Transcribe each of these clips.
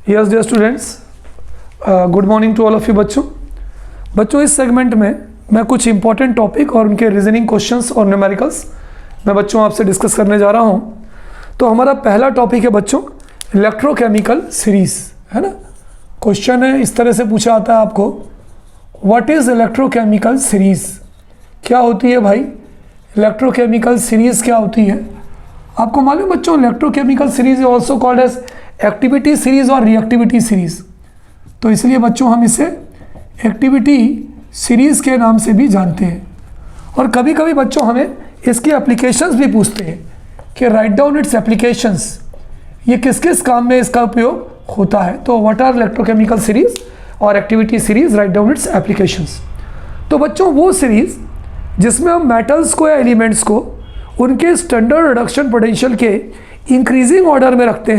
Yes dear students, good morning to all of you बच्चों इस segment में मैं कुछ इंपॉर्टेंट टॉपिक और उनके रीजनिंग क्वेश्चंस और न्यूमेरिकल्स मैं बच्चों आपसे डिस्कस करने जा रहा हूं। तो हमारा पहला टॉपिक है बच्चों इलेक्ट्रोकेमिकल सीरीज, है ना। क्वेश्चन है इस तरह से पूछा आता है आपको, व्हाट इज इलेक्ट्रोकेमिकल सीरीज, क्या होती है भाई इलेक्ट्रोकेमिकल सीरीज, क्या होती है। आपको मालूम बच्चों electrochemical series is also called as activity series और रिएक्टिविटी सीरीज, तो इसलिए बच्चों हम इसे एक्टिविटी सीरीज के नाम से भी जानते हैं। और कभी कभी बच्चों हमें इसकी एप्लीकेशंस भी पूछते हैं कि राइट डाउन इट्स एप्लीकेशंस, ये किस किस काम में इसका उपयोग होता है। तो व्हाट आर इलेक्ट्रोकेमिकल सीरीज और activity series, write down it's applications. तो बच्चों वो सीरीज जिसमें हम मेटल्स को या एलिमेंट्स को उनके स्टैंडर्ड रिडक्शन पोटेंशियल के इंक्रीजिंग ऑर्डर में रखते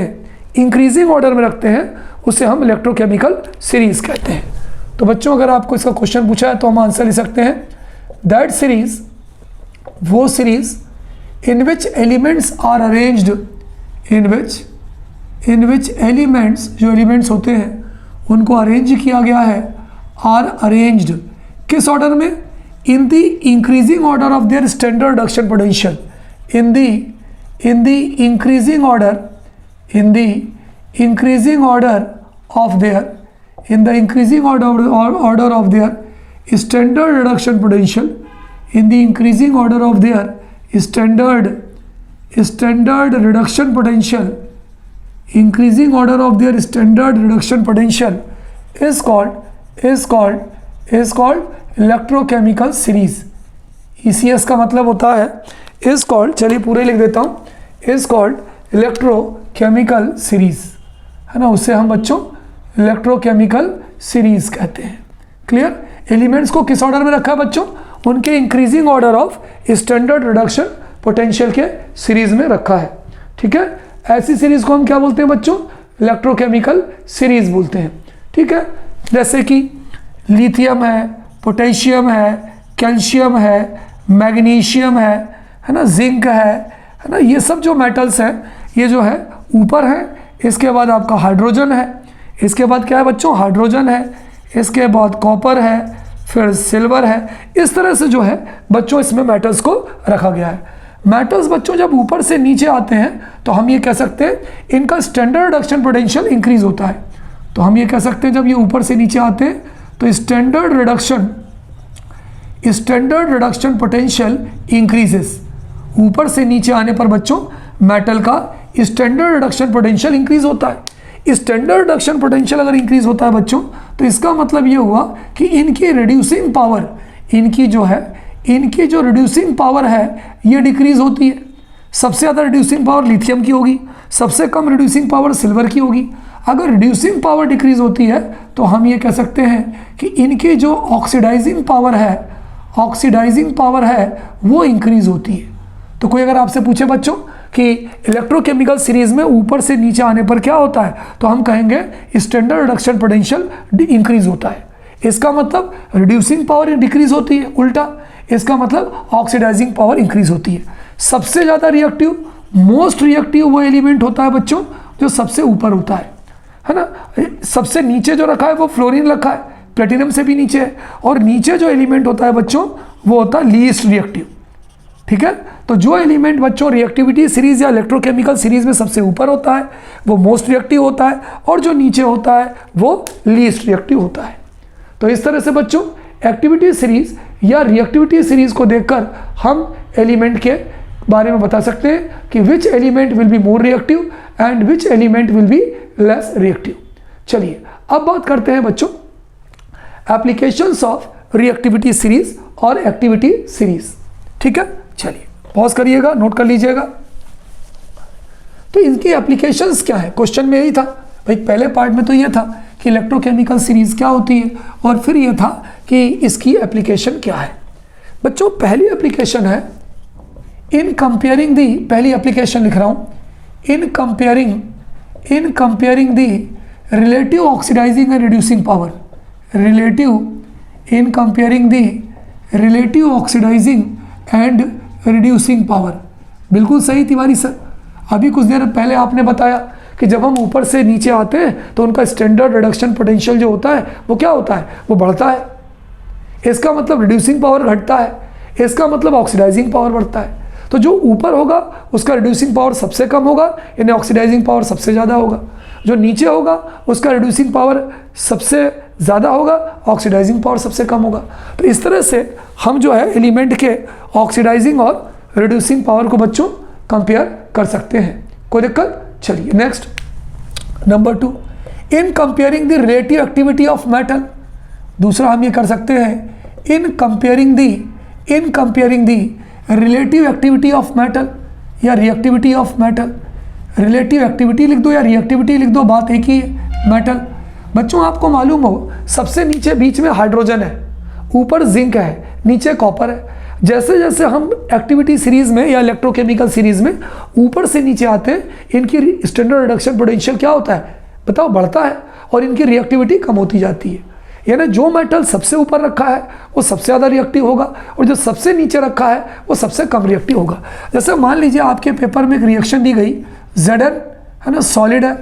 हैं, उसे हम इलेक्ट्रोकेमिकल सीरीज कहते हैं। तो बच्चों अगर आपको इसका क्वेश्चन पूछा है तो हम आंसर लिख सकते हैं दैट सीरीज, वो series in which elements are arranged, in which elements, जो एलिमेंट्स होते हैं उनको अरेंज किया गया है, आर अरेंज्ड किस ऑर्डर में, in the increasing order of their standard reduction potential, in the increasing order of their standard reduction potential, in the increasing order of their standard reduction potential, increasing order of their standard reduction potential is called electrochemical series। ECS का मतलब होता है is called, चलिए पूरे लिख देता हूँ, is called electrochemical series, है ना। उससे हम बच्चों इलेक्ट्रोकेमिकल सीरीज कहते हैं। क्लियर। एलिमेंट्स को किस ऑर्डर में रखा है बच्चों, उनके increasing order of standard reduction potential के सीरीज में रखा है। ठीक है, ऐसी सीरीज को हम क्या बोलते हैं बच्चों, इलेक्ट्रोकेमिकल सीरीज बोलते हैं। ठीक है, जैसे कि लिथियम है, पोटेशियम है, कैल्शियम है, मैग्नीशियम है ना, जिंक है ना, ये सब जो मेटल्स हैं ये जो है ऊपर है। इसके बाद आपका हाइड्रोजन है, इसके बाद क्या है बच्चों, हाइड्रोजन है, इसके बाद कॉपर है, फिर सिल्वर है। इस तरह से जो है बच्चों इसमें मेटल्स को रखा गया है। मेटल्स बच्चों जब ऊपर से नीचे आते हैं तो हम ये कह सकते हैं इनका स्टैंडर्ड रिडक्शन पोटेंशियल इंक्रीज होता है। तो हम ये कह सकते हैं जब ये ऊपर से नीचे आते हैं तो स्टैंडर्ड रिडक्शन पोटेंशियल इंक्रीजेस। ऊपर से नीचे आने पर बच्चों मेटल का स्टैंडर्ड रिडक्शन पोटेंशियल इंक्रीज होता है। स्टैंडर्ड रिडक्शन पोटेंशियल अगर इंक्रीज होता है बच्चों तो इसका मतलब ये हुआ कि इनकी रिड्यूसिंग पावर, इनकी जो रिड्यूसिंग पावर है ये डिक्रीज होती है। सबसे ज़्यादा रिड्यूसिंग पावर लिथियम की होगी, सबसे कम रिड्यूसिंग पावर सिल्वर की होगी। अगर रिड्यूसिंग पावर डिक्रीज होती है तो हम ये कह सकते हैं कि इनकी जो ऑक्सीडाइजिंग पावर है वो इंक्रीज होती है। तो कोई अगर आपसे पूछे बच्चों कि इलेक्ट्रोकेमिकल सीरीज में ऊपर से नीचे आने पर क्या होता है तो हम कहेंगे स्टैंडर्ड रिडक्शन पोटेंशियल इंक्रीज होता है। इसका मतलब रिड्यूसिंग पावर डिक्रीज होती है, उल्टा इसका मतलब ऑक्सीडाइजिंग पावर इंक्रीज होती है। सबसे ज़्यादा रिएक्टिव, मोस्ट रिएक्टिव वो एलिमेंट होता है बच्चों जो सबसे ऊपर होता है ना। सबसे नीचे जो रखा है वो फ्लोरीन रखा है, प्लेटिनम से भी नीचे है। और नीचे जो एलिमेंट होता है बच्चों वो होता है लीस्ट रिएक्टिव। ठीक है, तो जो एलिमेंट बच्चों रिएक्टिविटी सीरीज या इलेक्ट्रोकेमिकल सीरीज में सबसे ऊपर होता है वो मोस्ट रिएक्टिव होता है, और जो नीचे होता है वो लीस्ट रिएक्टिव होता है। तो इस तरह से बच्चों एक्टिविटी सीरीज या रिएक्टिविटी सीरीज को देखकर हम एलिमेंट के बारे में बता सकते हैं कि which element will be more reactive and which element will be less reactive. चलिए अब बात करते हैं बच्चों एप्लीकेशंस ऑफ रिएक्टिविटी सीरीज और एक्टिविटी सीरीज। ठीक है, चलिए पॉज करिएगा, नोट कर लीजिएगा। तो इनकी एप्लीकेशंस क्या है, क्वेश्चन में यही था भाई। पहले पार्ट में तो ये था कि इलेक्ट्रोकेमिकल सीरीज क्या होती है, और फिर ये था कि इसकी एप्लीकेशन क्या है। बच्चों पहली एप्लीकेशन है इन कंपेयरिंग दी, पहली एप्लीकेशन लिख रहा हूं, in comparing the relative oxidising and reducing power, in comparing the relative oxidising and reducing power. बिल्कुल सही तिवारी सर, अभी कुछ देर पहले आपने बताया कि जब हम ऊपर से नीचे आते हैं तो उनका स्टैंडर्ड रिडक्शन पोटेंशियल जो होता है वो क्या होता है, वो बढ़ता है। इसका मतलब रिड्यूसिंग पावर घटता है, इसका मतलब ऑक्सीडाइजिंग पावर बढ़ता है। तो जो ऊपर होगा उसका रिड्यूसिंग पावर सबसे कम होगा, यानी ऑक्सीडाइजिंग पावर सबसे ज़्यादा होगा। जो नीचे होगा उसका रिड्यूसिंग पावर सबसे ज़्यादा होगा, ऑक्सीडाइजिंग पावर सबसे कम होगा। तो इस तरह से हम जो है एलिमेंट के ऑक्सीडाइजिंग और रिड्यूसिंग पावर को बच्चों कंपेयर कर सकते हैं। कोई दिक्कत? चलिए next, number 2, in comparing the relative activity of metal. दूसरा हम ये कर सकते हैं in comparing the relative activity of metal या reactivity of metal. Relative activity लिख दो या रिएक्टिविटी लिख दो, बात एक ही है, मेटल। बच्चों आपको मालूम हो सबसे नीचे बीच में हाइड्रोजन है, ऊपर जिंक है, नीचे कॉपर है। जैसे जैसे हम एक्टिविटी सीरीज में या इलेक्ट्रोकेमिकल सीरीज में ऊपर से नीचे आते हैं, इनकी स्टैंडर्ड रिडक्शन पोटेंशियल क्या होता है बताओ, बढ़ता है, और इनकी रिएक्टिविटी कम होती जाती है। यानी जो मेटल सबसे ऊपर रखा है वो सबसे ज़्यादा रिएक्टिव होगा, और जो सबसे नीचे रखा है वो सबसे कम रिएक्टिव होगा। जैसे मान लीजिए आपके पेपर में एक रिएक्शन दी गई, Zn है ना, सॉलिड है,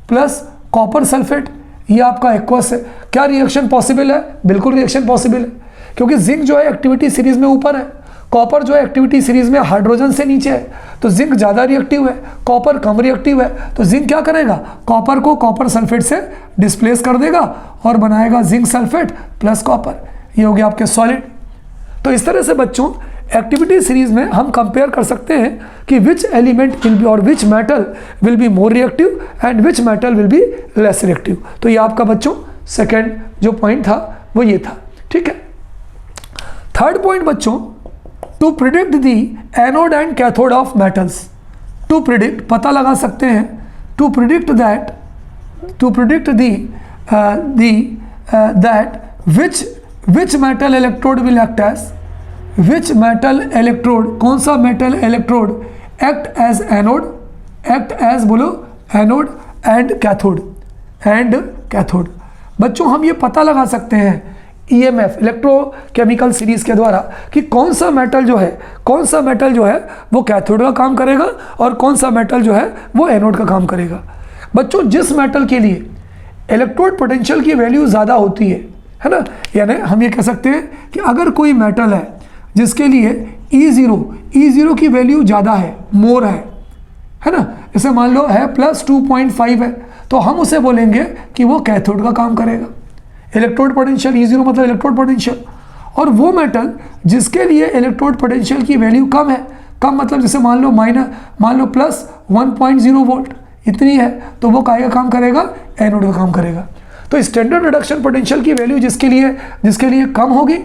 प्लस कॉपर सल्फेट, ये आपका एक्वस है। क्या रिएक्शन पॉसिबल है? बिल्कुल रिएक्शन पॉसिबल है, क्योंकि जिंक जो है एक्टिविटी सीरीज में ऊपर है, कॉपर जो है एक्टिविटी सीरीज में हाइड्रोजन से नीचे है। तो जिंक ज़्यादा रिएक्टिव है, कॉपर कम रिएक्टिव है। तो जिंक क्या करेगा, कॉपर को कॉपर सल्फेट से डिस्प्लेस कर देगा और बनाएगा जिंक सल्फेट प्लस कॉपर, ये हो गया आपके सॉलिड। तो इस तरह से बच्चों एक्टिविटी सीरीज में हम कंपेयर कर सकते हैं कि विच एलिमेंट विल बी और which metal will be more reactive and which metal will be less reactive. तो ये आपका बच्चों सेकेंड जो पॉइंट था वो ये था, ठीक है। थर्ड पॉइंट बच्चों, to predict the anode and cathode of metals. To predict पता लगा सकते हैं, to predict that which metal electrode will act as, which metal electrode, कौन सा metal electrode act as anode, act as बोलो anode and cathode. बच्चों हम ये पता लगा सकते हैं EMF इलेक्ट्रोकेमिकल सीरीज के द्वारा कि कौन सा मेटल जो है वो कैथोड का काम करेगा और कौन सा मेटल जो है वो एनोड का काम करेगा। बच्चों जिस मेटल के लिए इलेक्ट्रोड पोटेंशियल की वैल्यू ज़्यादा होती है ना, यानी हम ये कह सकते हैं कि अगर कोई मेटल है जिसके लिए E0 की वैल्यू ज़्यादा है, मोर है ना, जैसे मान लो है प्लस 2.5 है, तो हम उसे बोलेंगे कि वो कैथोड का काम करेगा। इलेक्ट्रोड पोटेंशियल E0 मतलब इलेक्ट्रोड पोटेंशियल। और वो मेटल जिसके लिए इलेक्ट्रोड पोटेंशियल की वैल्यू कम है, कम मतलब जैसे मान लो प्लस 1.0 वोल्ट इतनी है, तो वो काहे का काम करेगा, एनोड का काम करेगा। तो स्टैंडर्ड रिडक्शन पोटेंशियल की वैल्यू जिसके लिए कम होगी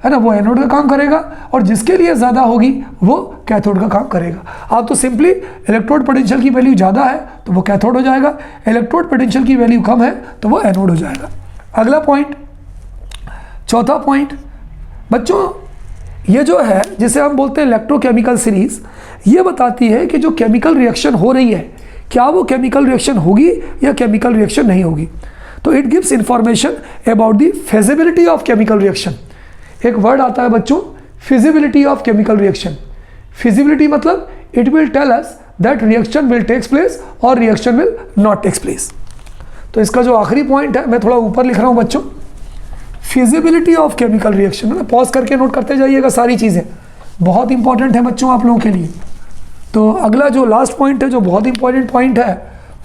है ना, वो एनोड का काम करेगा, और जिसके लिए ज़्यादा होगी वो कैथोड का काम करेगा। आप तो सिंपली इलेक्ट्रोड पोटेंशियल की वैल्यू ज़्यादा है तो वो कैथोड हो जाएगा, इलेक्ट्रोड पोटेंशियल की वैल्यू कम है तो वो एनोड हो जाएगा। अगला पॉइंट, चौथा पॉइंट बच्चों, ये जो है जिसे हम बोलते हैं इलेक्ट्रोकेमिकल सीरीज, ये बताती है कि जो केमिकल रिएक्शन हो रही है क्या वो केमिकल रिएक्शन होगी या केमिकल रिएक्शन नहीं होगी। तो it gives information about the feasibility of chemical reaction. एक वर्ड आता है बच्चों, feasibility of chemical reaction. Feasibility मतलब it will tell us that reaction will takes place और reaction will not takes place. तो इसका जो आखिरी पॉइंट है मैं थोड़ा ऊपर लिख रहा हूँ बच्चों, फिजिबिलिटी ऑफ केमिकल रिएक्शन, है ना, पॉज करके नोट करते जाइएगा, सारी चीज़ें बहुत इंपॉर्टेंट है बच्चों आप लोगों के लिए। तो अगला जो लास्ट पॉइंट है, जो बहुत इंपॉर्टेंट पॉइंट है,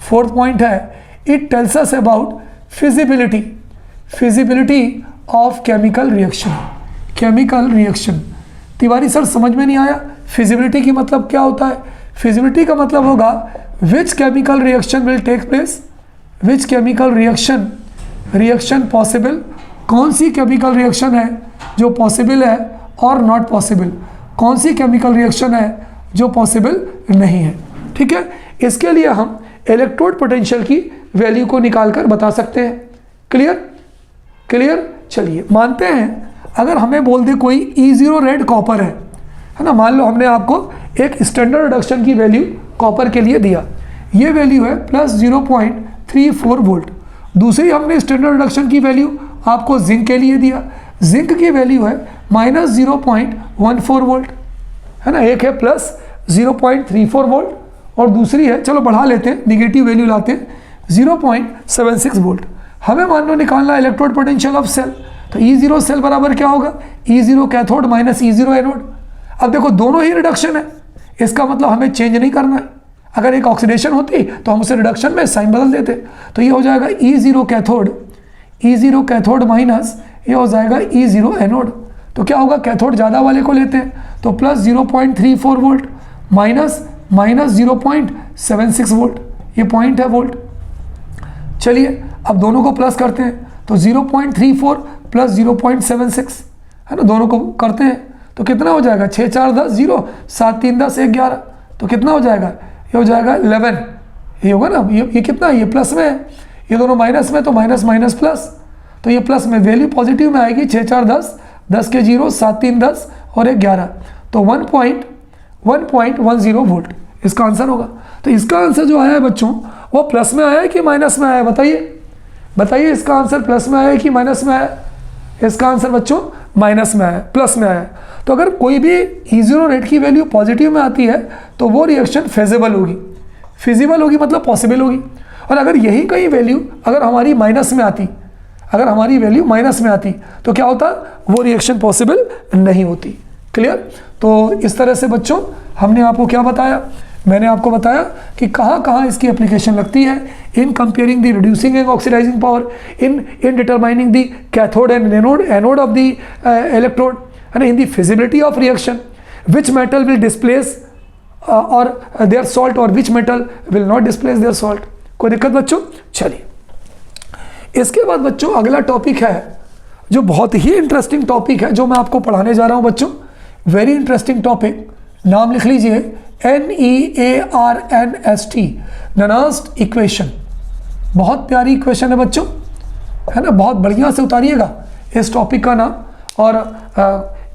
फोर्थ पॉइंट है, it tells us about feasibility of chemical reaction. Tiwari sir समझ में नहीं आया, फिजिबिलिटी की मतलब क्या होता है? फिजिबिलिटी का मतलब होगा which chemical reaction will take place, which chemical reaction possible, कौन सी केमिकल रिएक्शन है जो पॉसिबल है और नॉट पॉसिबल, कौन सी केमिकल रिएक्शन है जो पॉसिबल नहीं है। ठीक है, इसके लिए हम इलेक्ट्रोड पोटेंशियल की वैल्यू को निकालकर बता सकते हैं। क्लियर। चलिए मानते हैं अगर हमें बोल दे कोई E0 रेड कॉपर है ना, मान लो हमने आपको एक स्टैंडर्ड रिडक्शन की वैल्यू कॉपर के लिए दिया, ये वैल्यू है प्लस 0.34 वोल्ट। दूसरी हमने स्टैंडर्ड रिडक्शन की वैल्यू आपको जिंक के लिए दिया, जिंक की वैल्यू है माइनस 0.14 वोल्ट, है ना, एक है प्लस 0.34 वोल्ट और दूसरी है, चलो बढ़ा लेते हैं, निगेटिव वैल्यू लाते हैं 0.76 वोल्ट। हमें मान लो निकालना इलेक्ट्रोड पोटेंशियल ऑफ सेल, तो E0 सेल बराबर क्या होगा, E0 cathode minus E0 anode. अब देखो दोनों ही रिडक्शन है, इसका मतलब हमें चेंज नहीं करना है। अगर एक ऑक्सीडेशन होती तो हम उसे रिडक्शन में साइन बदल देते, तो ये हो जाएगा E0 कैथोड माइनस ये हो जाएगा E0 एनोड। तो क्या होगा, कैथोड ज़्यादा वाले को लेते हैं तो प्लस 0.34 वोल्ट माइनस 0.76 वोल्ट, ये पॉइंट है वोल्ट। चलिए अब दोनों को प्लस करते हैं, तो 0.34 प्लस 0.76 है ना, दोनों को करते हैं तो कितना हो जाएगा, 6 4 10 0, 7 3 10 1 11, तो कितना हो जाएगा, ये हो जाएगा 11, ये होगा ना, ये कितना, ये प्लस में है, ये दोनों माइनस में, तो माइनस माइनस प्लस, तो ये प्लस में वैल्यू पॉजिटिव में आएगी, 6 4 10, 10 के 0, 7 3 10 और 1 11, तो 1.10 वोल्ट इसका आंसर होगा। तो इसका आंसर जो आया है बच्चों वो प्लस में आया है कि माइनस में आया है, बताइए इसका आंसर प्लस में आया है कि माइनस में आया है? इसका आंसर बच्चों माइनस में आया है, प्लस में आया है। तो अगर कोई भी E0 रेट की वैल्यू पॉजिटिव में आती है तो वो रिएक्शन फिजिबल होगी, मतलब पॉसिबल होगी। और अगर यही कहीं वैल्यू अगर हमारी माइनस में आती, तो क्या होता, वो रिएक्शन पॉसिबल नहीं होती। क्लियर। तो इस तरह से बच्चों हमने आपको क्या बताया, मैंने आपको बताया कि कहाँ इसकी एप्लीकेशन लगती है, in comparing the reducing and oxidising power, in determining the cathode and anode of the electrode, and in the feasibility of reaction, which metal will displace or their salt or which metal will not displace their salt। कोई दिक्कत बच्चों। चलिए इसके बाद बच्चों अगला topic है जो बहुत ही इंटरेस्टिंग टॉपिक है, जो मैं आपको पढ़ाने जा रहा हूं बच्चों, वेरी इंटरेस्टिंग टॉपिक, नाम लिख लीजिए NEARNST, ननास्ट इक्वेशन। बहुत प्यारी इक्वेशन है बच्चों, है ना, बहुत बढ़िया से उतारिएगा इस टॉपिक का नाम। और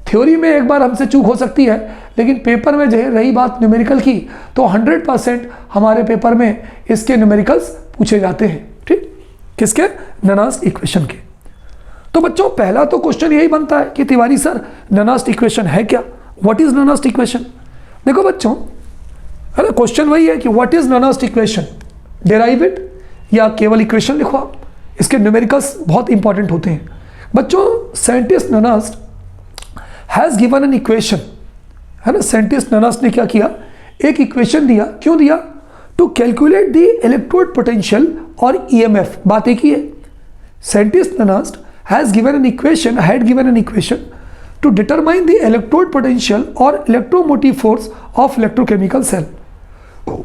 थ्योरी में एक बार हमसे चूक हो सकती है, लेकिन पेपर में जो है रही बात न्यूमेरिकल की, तो 100% हमारे पेपर में इसके न्यूमेरिकल्स पूछे जाते हैं। ठीक, किसके, ननास्ट इक्वेशन के। तो बच्चों पहला तो क्वेश्चन यही बनता है कि तिवारी सर ननास्ट इक्वेशन है क्या, व्हाट इज ननास्ट इक्वेशन। देखो बच्चों, है ना, क्वेश्चन वही है कि what is Nernst equation, derive it या केवल इक्वेशन लिखो आप, इसके न्यूमेरिकल्स बहुत इंपॉर्टेंट होते हैं बच्चों। Scientist Nernst has given an equation, है ना, साइंटिस्ट ननास्ट ने क्या किया, एक इक्वेशन दिया। क्यों दिया, to calculate the electrode potential और EMF। बात एक ही है, scientist Nernst has given an equation, had given an equation to determine the electrode potential और electromotive force of electrochemical cell,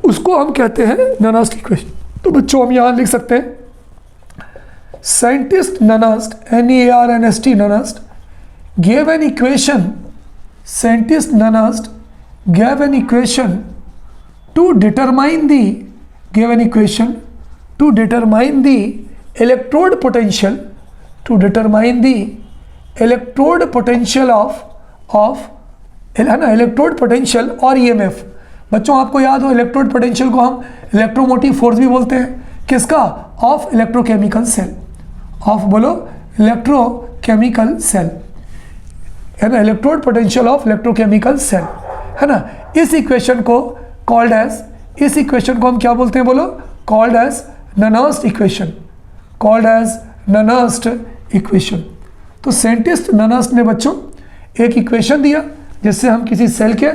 उसको हम कहते हैं ननास्ट इक्वेशन। तो बच्चों हम यहाँ लिख सकते हैं scientist Nernst, NEARNST, Nernst gave an equation, scientist Nernst gave an equation to determine the, gave an equation to determine the electrode potential, to determine the electrode potential of है ना, इलेक्ट्रोड पोटेंशियल और EMF। बच्चों आपको याद हो electrode potential को हम electromotive force भी बोलते हैं, किसका, ऑफ इलेक्ट्रोकेमिकल सेल, ऑफ बोलो इलेक्ट्रोकेमिकल सेल, है ना, electrode potential of electrochemical cell, है ना। इस इक्वेशन को कॉल्ड एज, इस इक्वेशन को हम क्या बोलते हैं बोलो, called as Nernst equation, called as Nernst equation. तो साइंटिस्ट ननास्ट ने बच्चों एक इक्वेशन दिया जिससे हम किसी सेल के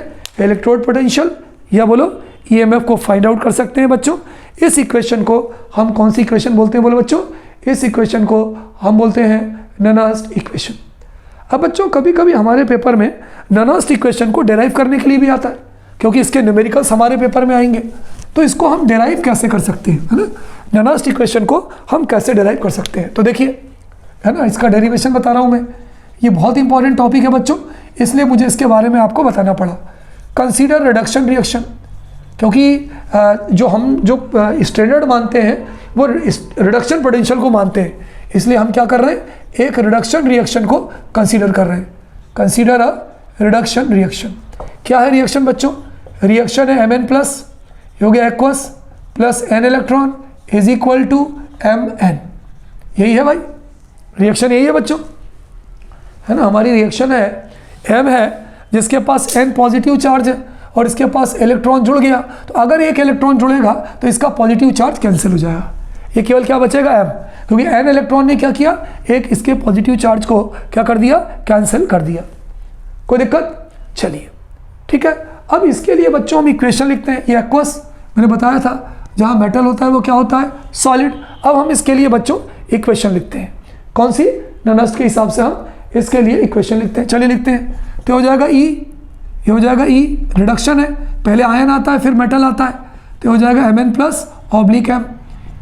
इलेक्ट्रोड पोटेंशियल या बोलो EMF को फाइंड आउट कर सकते हैं बच्चों। इस इक्वेशन को हम कौन सी इक्वेशन बोलते हैं बोलो बच्चों, इस इक्वेशन को हम बोलते हैं ननास्ट इक्वेशन। अब बच्चों कभी कभी हमारे पेपर में ननास्ट इक्वेशन को डेराइव करने के लिए भी आता है, क्योंकि इसके न्यूमेरिकल्स हमारे पेपर में आएंगे, तो इसको हम डेराइव कैसे कर सकते हैं, है ना, ननास्ट इक्वेशन को हम कैसे डेराइव कर सकते हैं। तो देखिए, है ना, इसका डेरिवेशन बता रहा हूँ मैं, ये बहुत इंपॉर्टेंट टॉपिक है बच्चों, इसलिए मुझे इसके बारे में आपको बताना पड़ा। कंसीडर रिडक्शन रिएक्शन, क्योंकि जो स्टैंडर्ड मानते हैं वो रिडक्शन पोटेंशियल को मानते हैं, इसलिए हम क्या कर रहे हैं, एक रिडक्शन रिएक्शन को कंसीडर कर रहे हैं। Consider a reduction reaction. क्या है रिएक्शन बच्चों, रिएक्शन है Mn प्लस, हो गया aqueous plus N electron is equal to Mn, यही है भाई रिएक्शन, यही है बच्चों, है ना। हमारी रिएक्शन है M है जिसके पास N पॉजिटिव चार्ज है और इसके पास इलेक्ट्रॉन जुड़ गया, तो अगर एक इलेक्ट्रॉन जुड़ेगा तो इसका पॉजिटिव चार्ज कैंसिल हो जाएगा, ये केवल क्या बचेगा m, क्योंकि n इलेक्ट्रॉन ने क्या किया, एक इसके पॉजिटिव चार्ज को क्या कर दिया, कैंसिल कर दिया। कोई दिक्कत? चलिए ठीक है। अब इसके लिए बच्चों हम इक्वेशन लिखते हैं, ये एक्वस मैंने बताया था, जहाँ मेटल होता है वो क्या होता है, सॉलिड। अब हम इसके लिए बच्चों इक्वेशन लिखते हैं, कौन सी, ननस्ट के हिसाब से हम इसके लिए इक्वेशन लिखते हैं। चलिए लिखते हैं, तो हो जाएगा ई, ये हो जाएगा ई, रिडक्शन है, पहले आयन आता है फिर मेटल आता है, तो हो जाएगा Mn plus oblique m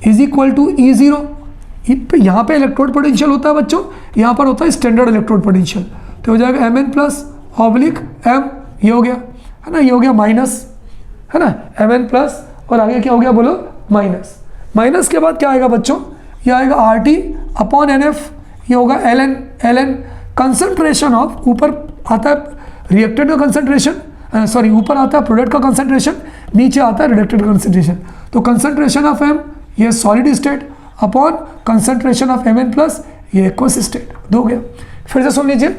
is equal to E0। यहाँ पे इलेक्ट्रोड पोटेंशियल होता है बच्चों, यहाँ पर होता है स्टैंडर्ड इलेक्ट्रोड पोटेंशियल, तो हो जाएगा Mn प्लस ऑब्लिक m, ये हो गया है ना, ये हो गया माइनस, है ना, Mn प्लस और आगे क्या हो गया बोलो, माइनस। माइनस के बाद क्या आएगा बच्चों, ये आएगा RT अपॉन NF, ये होगा ln कंसंट्रेशन ऑफ, ऊपर आता है रिएक्टेंट का कंसंट्रेशन, सॉरी ऊपर आता है प्रोडक्ट का कंसंट्रेशन, नीचे आता है रिडक्टेंट का कंसंट्रेशन, तो कंसंट्रेशन ऑफ M ये solid state upon concentration of Mn plus ये एक्वस स्टेट, दो गया। फिर से सुन लीजिए,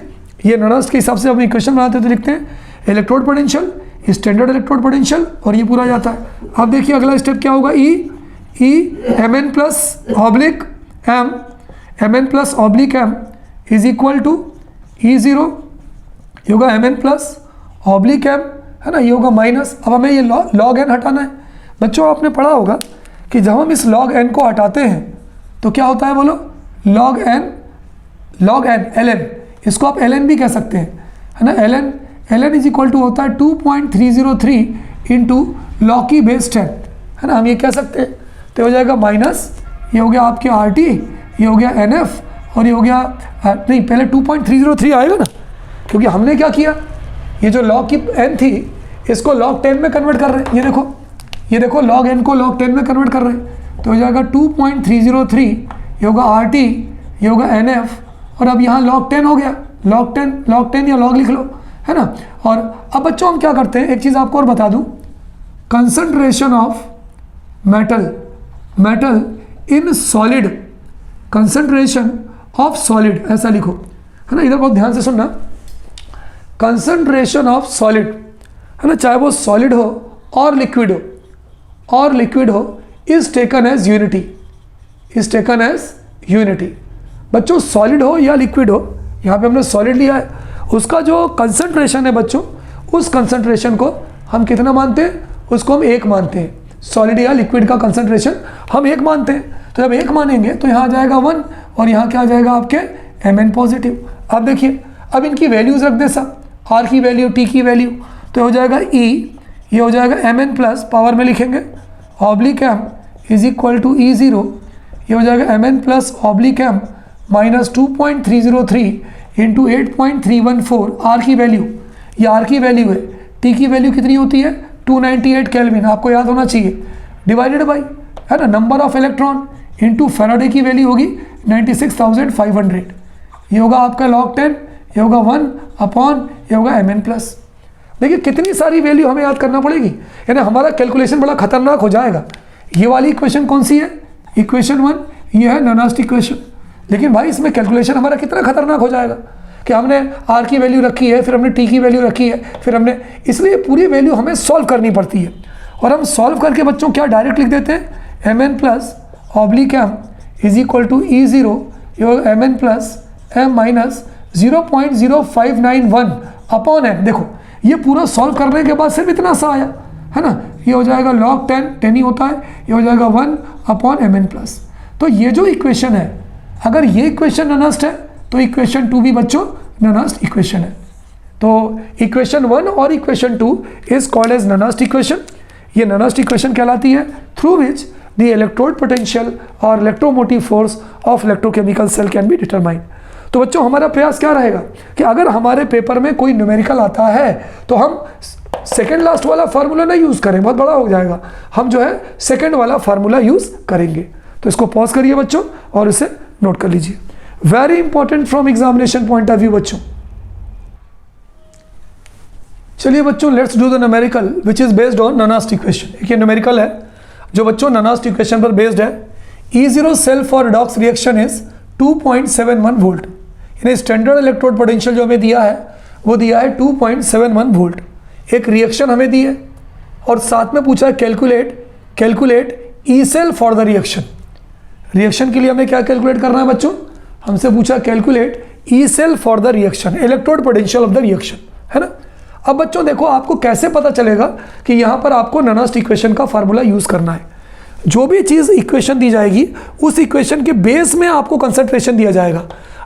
ये ननस्ट के हिसाब से हम इक्वेशन बनाते तो लिखते हैं electrode potential, standard electrode potential, और ये पूरा जाता है। अब देखिए अगला स्टेप क्या होगा, E Mn plus oblique m, Mn plus oblique m is equal to E0, ये होगा Mn प्लस ऑब्लिक m, है ना, ये होगा माइनस। अब हमें ये लॉग n हटाना है। बच्चों आपने पढ़ा होगा कि जब हम इस लॉग n को हटाते हैं तो क्या होता है बोलो, लॉग n ln, इसको आप ln भी कह सकते हैं, है ना, ln इज इक्वल टू होता है 2.303 इंटू लॉग की बेस 10, है ना, हम ये कह सकते हैं। तो हो जाएगा माइनस, ये हो गया आपके RT, ये हो गया NF, और ये हो गया नहीं, पहले 2.303 आएगा ना, क्योंकि हमने क्या किया, ये जो लॉग की n थी इसको log 10 में कन्वर्ट कर रहे हैं, ये देखो log n को log 10 में कन्वर्ट कर रहे हैं, तो हो जाएगा 2.303, ये होगा RT, ये होगा NF, और अब यहाँ log 10 हो गया, log 10 या log लिख लो, है ना। और अब बच्चों हम क्या करते हैं, एक चीज़ आपको और बता दूँ, concentration of metal in solid, concentration of solid ऐसा लिखो, है ना, इधर बहुत ध्यान से सुनना, कंसंट्रेशन ऑफ सॉलिड, है ना, चाहे वो सॉलिड हो और लिक्विड हो, इज टेकन एज यूनिटी, बच्चों सॉलिड हो या लिक्विड हो, यहाँ पे हमने सॉलिड लिया है, उसका जो कंसंट्रेशन है बच्चों, उस कंसंट्रेशन को हम कितना मानते हैं, उसको हम 1 मानते हैं, सॉलिड या लिक्विड का कंसंट्रेशन हम 1 मानते हैं। तो जब 1 मानेंगे तो यहाँ आ जाएगा 1, और यहाँ क्या आ जाएगा आपके Mn पॉजिटिव। अब देखिए, अब इनकी वैल्यूज रख दे सब, R की वैल्यू, T की वैल्यू, तो हो जाएगा E, ये हो जाएगा Mn प्लस, पावर में लिखेंगे oblique m is equal to E0, ये हो जाएगा Mn plus oblique m minus 2.303 into 8.314, R की वैल्यू, ये R की वैल्यू है, T की वैल्यू कितनी होती है 298 केल्विन, आपको याद होना चाहिए, डिवाइडेड बाई, है ना, number of electron into Faraday की वैल्यू होगी 96,500, ये होगा आपका log 10, ये होगा 1 अपॉन, ये होगा Mn प्लस। देखिए कितनी सारी वैल्यू हमें याद करना पड़ेगी, यानी हमारा कैलकुलेशन बड़ा खतरनाक हो जाएगा। ये वाली इक्वेशन कौन सी है, इक्वेशन 1, ये है ननस्ट इक्वेशन, लेकिन भाई इसमें कैलकुलेशन हमारा कितना खतरनाक हो जाएगा कि हमने R की वैल्यू रखी है, फिर हमने T की वैल्यू रखी है, फिर हमने, इसलिए पूरी वैल्यू हमें सॉल्व करनी पड़ती है, और हम सॉल्व करके बच्चों क्या डायरेक्ट लिख देते हैं, Mn plus oblique m is equal to E0, ये Mn plus m minus 0.0591 upon m। देखो ये पूरा सॉल्व करने के बाद सिर्फ इतना सा आया, है ना, ये हो जाएगा log 10 ही होता है, ये हो जाएगा 1 अपॉन Mn प्लस। तो ये जो इक्वेशन है, अगर ये इक्वेशन ननस्ट है तो इक्वेशन 2 भी बच्चों ननस्ट इक्वेशन है। तो इक्वेशन 1 और equation 2 is called as Nernst equation. ये ननस्ट इक्वेशन कहलाती है, through which the electrode potential और electromotive force of electrochemical cell can be determined. तो बच्चों हमारा प्रयास क्या रहेगा कि अगर हमारे पेपर में कोई न्यूमेरिकल आता है तो हम सेकेंड लास्ट वाला फार्मूला नहीं यूज़ करें, बहुत बड़ा हो जाएगा, हम जो है सेकेंड वाला फार्मूला यूज़ करेंगे। तो इसको पॉज करिए बच्चों और इसे नोट कर लीजिए, very important from examination point of view बच्चों। चलिए बच्चों, let's do the numerical which is based on Nernst equation. एक ये न्यूमेरिकल है जो बच्चों ननस्ट इक्वेशन पर बेस्ड है। E0 cell for redox reaction is 2.71 volt, यानी स्टैंडर्ड इलेक्ट्रोड पोटेंशियल जो हमें दिया है वो दिया है 2.71 वोल्ट। एक रिएक्शन हमें दी है और साथ में पूछा है calculate E cell for the reaction. Reaction के लिए हमें क्या कैलकुलेट करना है बच्चों, हमसे पूछा calculate E cell for the reaction, electrode potential of the reaction, है ना। अब बच्चों देखो आपको कैसे पता चलेगा कि यहाँ पर आपको ननस्ट इक्वेशन का फार्मूला यूज़ करना है। जो भी चीज़ इक्वेशन दी जाएगी उस इक्वेशन के बेस में आपको कंसंट्रेशन दिया जाएगा,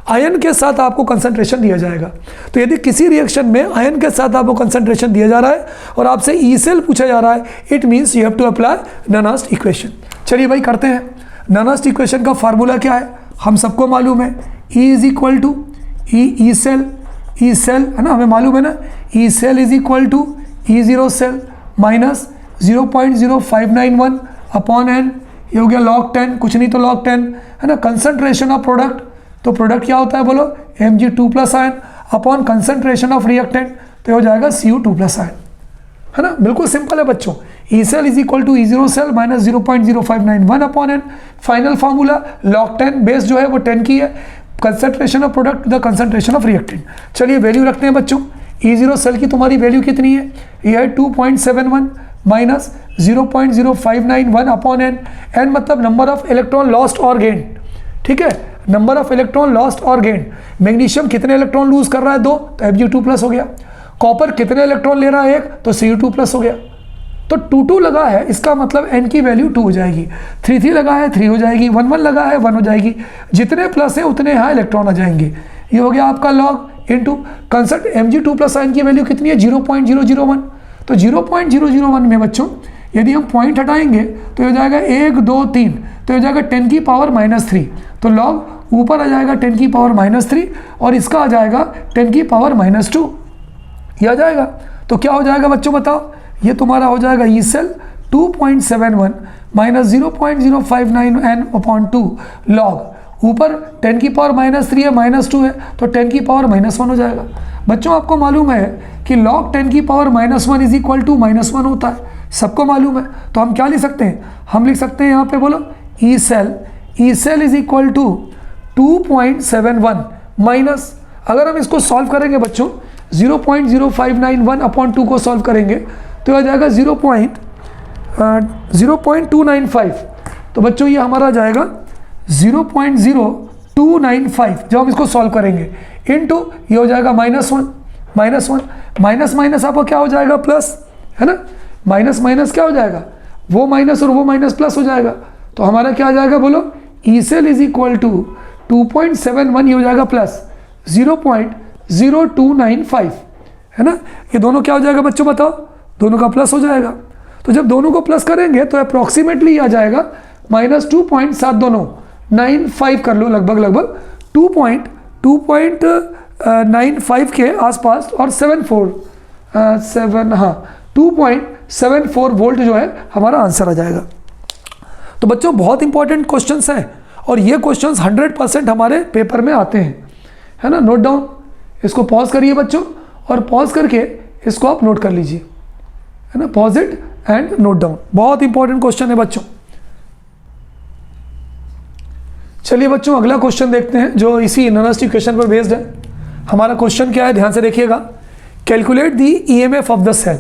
आयन के साथ आपको कंसंट्रेशन दिया जाएगा। तो यदि किसी रिएक्शन में आयन के साथ आपको कंसंट्रेशन दिया जा रहा है और आपसे ई सेल पूछा जा रहा है, it means you have to apply Nernst equation. चलिए भाई करते हैं। ननस्ट इक्वेशन का फार्मूला क्या है, हम सबको मालूम है, E is equal to E cell है ना, हमें मालूम है ना, E cell is equal to E zero cell minus 0.0591 upon n, ये हो गया log 10, कुछ नहीं तो log 10 है ना। कंसंट्रेशन ऑफ प्रोडक्ट, तो प्रोडक्ट क्या होता है बोलो, Mg2+ ion upon concentration of reactant, तो हो जाएगा Cu2+ आयन, है ना। बिल्कुल सिंपल है बच्चों। E cell is equal to E zero cell minus 0.0591 upon n, final formula log 10, base जो है वो 10 की है, concentration of product the concentration of reactant. चलिए वैल्यू रखते हैं बच्चों। ई जीरो सेल की तुम्हारी वैल्यू कितनी है, ये है 2.71 माइनस 0.0591 अपॉन एन, एन मतलब नंबर ऑफ इलेक्ट्रॉन लॉस्ट और गेन, ठीक है, नंबर ऑफ इलेक्ट्रॉन लॉस्ट और गेन। मैग्नीशियम कितने इलेक्ट्रॉन लूज कर रहा है, 2, तो Mg2+ हो गया। कॉपर कितने इलेक्ट्रॉन ले रहा है, 1, तो Cu2+ हो गया। तो 2 लगा है, इसका मतलब n की वैल्यू 2 हो जाएगी। 3 लगा है, 3 हो जाएगी। 1 लगा है, 1 हो जाएगी। जितने प्लस है उतने यहाँ इलेक्ट्रॉन आ जाएंगे। ये हो गया आपका log into concert Mg2+ ion की वैल्यू कितनी है, 0.001। तो 0.001 में बच्चों यदि हम पॉइंट हटाएंगे तो हो जाएगा 1, 2, 3, तो हो जाएगा 10 की पावर -3। तो लॉग ऊपर आ जाएगा 10 की पावर -3 और इसका आ जाएगा 10 की पावर -2, ये आ जाएगा। तो क्या हो जाएगा बच्चों बताओ, ये तुम्हारा हो जाएगा E cell 2.71 minus 0.059 n upon 2 log ऊपर 10 की पावर -3 है, -2 है, तो 10 की पावर -1 हो जाएगा। बच्चों आपको मालूम है कि log 10 की पावर -1 इज इक्वल टू -1 होता है, सबको मालूम है। तो हम क्या लिख सकते हैं, हम लिख सकते हैं यहाँ पे बोलो E cell is equal to 2.71 minus, अगर हम इसको सॉल्व करेंगे बच्चों 0.0591 अपॉन 2 को सॉल्व करेंगे तो आ जाएगा 0.295। तो बच्चों ये हमारा आ जाएगा 0.0295 जब हम इसको सॉल्व करेंगे, इनटू ये हो जाएगा -1 माइनस आपको क्या हो जाएगा प्लस, है ना। माइनस माइनस क्या हो जाएगा, वो माइनस और वो माइनस प्लस हो जाएगा। तो हमारा क्या आ जाएगा बोलो, E cell is equal to 2.71, ये हो जाएगा प्लस 0.0295, है ना। ये दोनों क्या हो जाएगा बच्चों बताओ, दोनों का प्लस हो जाएगा। तो जब दोनों को प्लस करेंगे तो अप्रॉक्सीमेटली आ जाएगा -2.75 कर लो, लगभग 2.95 के आसपास और 2.74 वोल्ट जो है हमारा आंसर आ जाएगा। तो बच्चों बहुत इंपॉर्टेंट क्वेश्चंस हैं और ये क्वेश्चंस 100% हमारे पेपर में आते हैं, है ना। नोट डाउन, इसको पॉज करिए बच्चों और पॉज करके इसको आप नोट कर लीजिए, है ना। Pause it and note down, बहुत इंपॉर्टेंट क्वेश्चन है बच्चों। चलिए बच्चों अगला क्वेश्चन देखते हैं जो इसी ननस्ट इक्वेशन पर बेस्ड है। हमारा क्वेश्चन क्या है, ध्यान से देखिएगा। Calculate the EMF of the cell.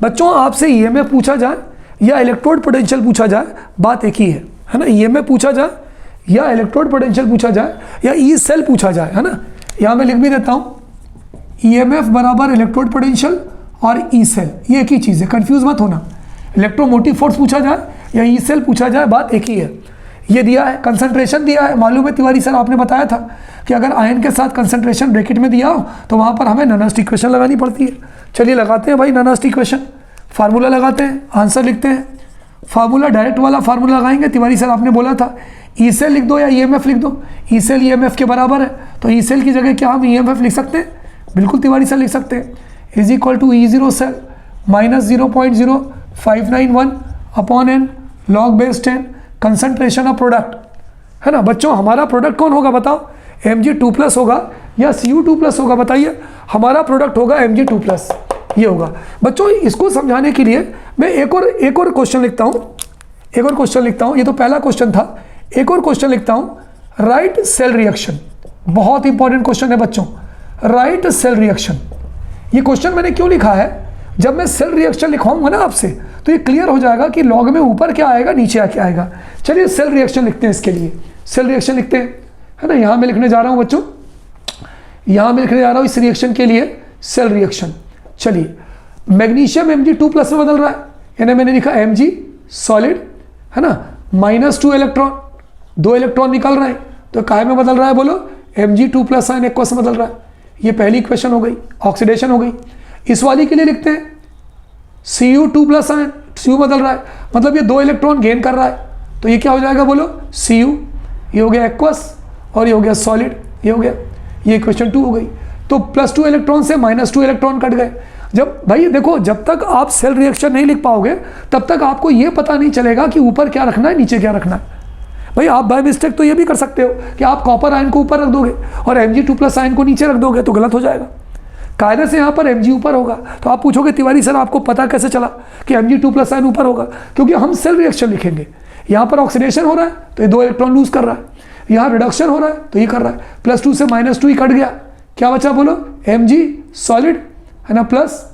बच्चों आपसे ईएमएफ पूछा जाए या इलेक्ट्रोड पोटेंशियल पूछा जाए, बात एक ही है ना। ईएमएफ पूछा जाए या इलेक्ट्रोड पोटेंशियल पूछा जाए या ई सेल पूछा जाए, है ना। यहाँ मैं लिख भी देता हूँ, ईएमएफ बराबर इलेक्ट्रोड पोटेंशियल और ई सेल, ये एक ही चीज़ है, कंफ्यूज मत होना। इलेक्ट्रोमोटिव फोर्स पूछा जाए या ई सेल पूछा जाए, बात एक ही है। ये दिया है, कंसंट्रेशन दिया है, मालूम है तिवारी सर आपने बताया था कि अगर आयन के साथ कंसंट्रेशन ब्रैकेट में दिया हो तो वहाँ पर हमें ननस्ट इक्वेशन लगानी पड़ती है। चलिए लगाते हैं भाई ननस्ट इक्वेशन, फार्मूला लगाते हैं, आंसर लिखते हैं। फार्मूला डायरेक्ट वाला फार्मूला लगाएंगे, तिवारी सर आपने बोला था ई सेल लिख दो या ईएमएफ लिख दो, ई सेल ईएमएफ के बराबर है, तो ई सेल की जगह क्या हम ईएमएफ लिख सकते हैं, बिल्कुल तिवारी सर लिख सकते हैं, is equal to E zero cell minus 0.0591 upon n log base 10 concentration of product, है ना। बच्चों हमारा प्रोडक्ट कौन होगा बताओ, Mg2+ होगा या Cu2+ होगा, बताइए। हमारा प्रोडक्ट होगा Mg2+, ये होगा। बच्चों इसको समझाने के लिए मैं एक और क्वेश्चन लिखता हूँ, ये तो पहला क्वेश्चन था, एक और क्वेश्चन लिखता हूँ। राइट सेल रिएक्शन, बहुत इंपॉर्टेंट क्वेश्चन है बच्चों, राइट सेल रिएक्शन। ये क्वेश्चन मैंने क्यों लिखा है, जब मैं सेल रिएक्शन लिखवाऊंगा ना आपसे तो ये क्लियर हो जाएगा कि लॉग में ऊपर क्या आएगा नीचे क्या आएगा। चलिए सेल रिएक्शन लिखते हैं, इसके लिए सेल रिएक्शन लिखते हैं, है ना। यहाँ मैं लिखने जा रहा हूँ बच्चों, यहाँ मैं लिखने जा रहा हूँ इस रिएक्शन के लिए सेल रिएक्शन। चलिए मैग्नीशियम Mg2+ में बदल रहा है, यानी मैंने लिखा Mg सॉलिड, है ना, -2 इलेक्ट्रॉन, 2 इलेक्ट्रॉन निकल रहे हैं, तो काहे में बदल रहा है बोलो, Mg2+ आयन एक्वस में बदल रहा है। ये पहली इक्वेशन हो गई, ऑक्सीडेशन हो गई। इस वाली के लिए लिखते हैं Cu2+ आयन, Cu बदल रहा है, मतलब ये 2 इलेक्ट्रॉन गेन कर रहा है, तो ये क्या हो जाएगा बोलो, Cu, ये हो गया एक्वस और ये हो गया सॉलिड, ये हो गया, ये इक्वेशन 2 हो गई। तो +2 इलेक्ट्रॉन से -2 इलेक्ट्रॉन कट गए। जब भाई देखो, जब तक आप सेल रिएक्शन नहीं लिख पाओगे तब तक आपको ये पता नहीं चलेगा कि ऊपर क्या रखना है नीचे क्या रखना है। भाई आप बाय मिस्टेक तो ये भी कर सकते हो कि आप कॉपर आयन को ऊपर रख दोगे और Mg2+ आयन को नीचे रख दोगे, तो गलत हो जाएगा। कायदे से यहाँ पर Mg ऊपर होगा, तो आप पूछोगे तिवारी सर आपको पता कैसे चला कि Mg2+ आयन ऊपर होगा? क्योंकि हम सेल रिएक्शन लिखेंगे। यहाँ पर ऑक्सीडेशन हो रहा है तो ये 2 इलेक्ट्रॉन लूज कर रहा है, यहाँ रिडक्शन हो रहा है तो ये कर रहा है, +2 से -2 ही कट गया, क्या बचा बोलो, Mg सॉलिड, है ना, plus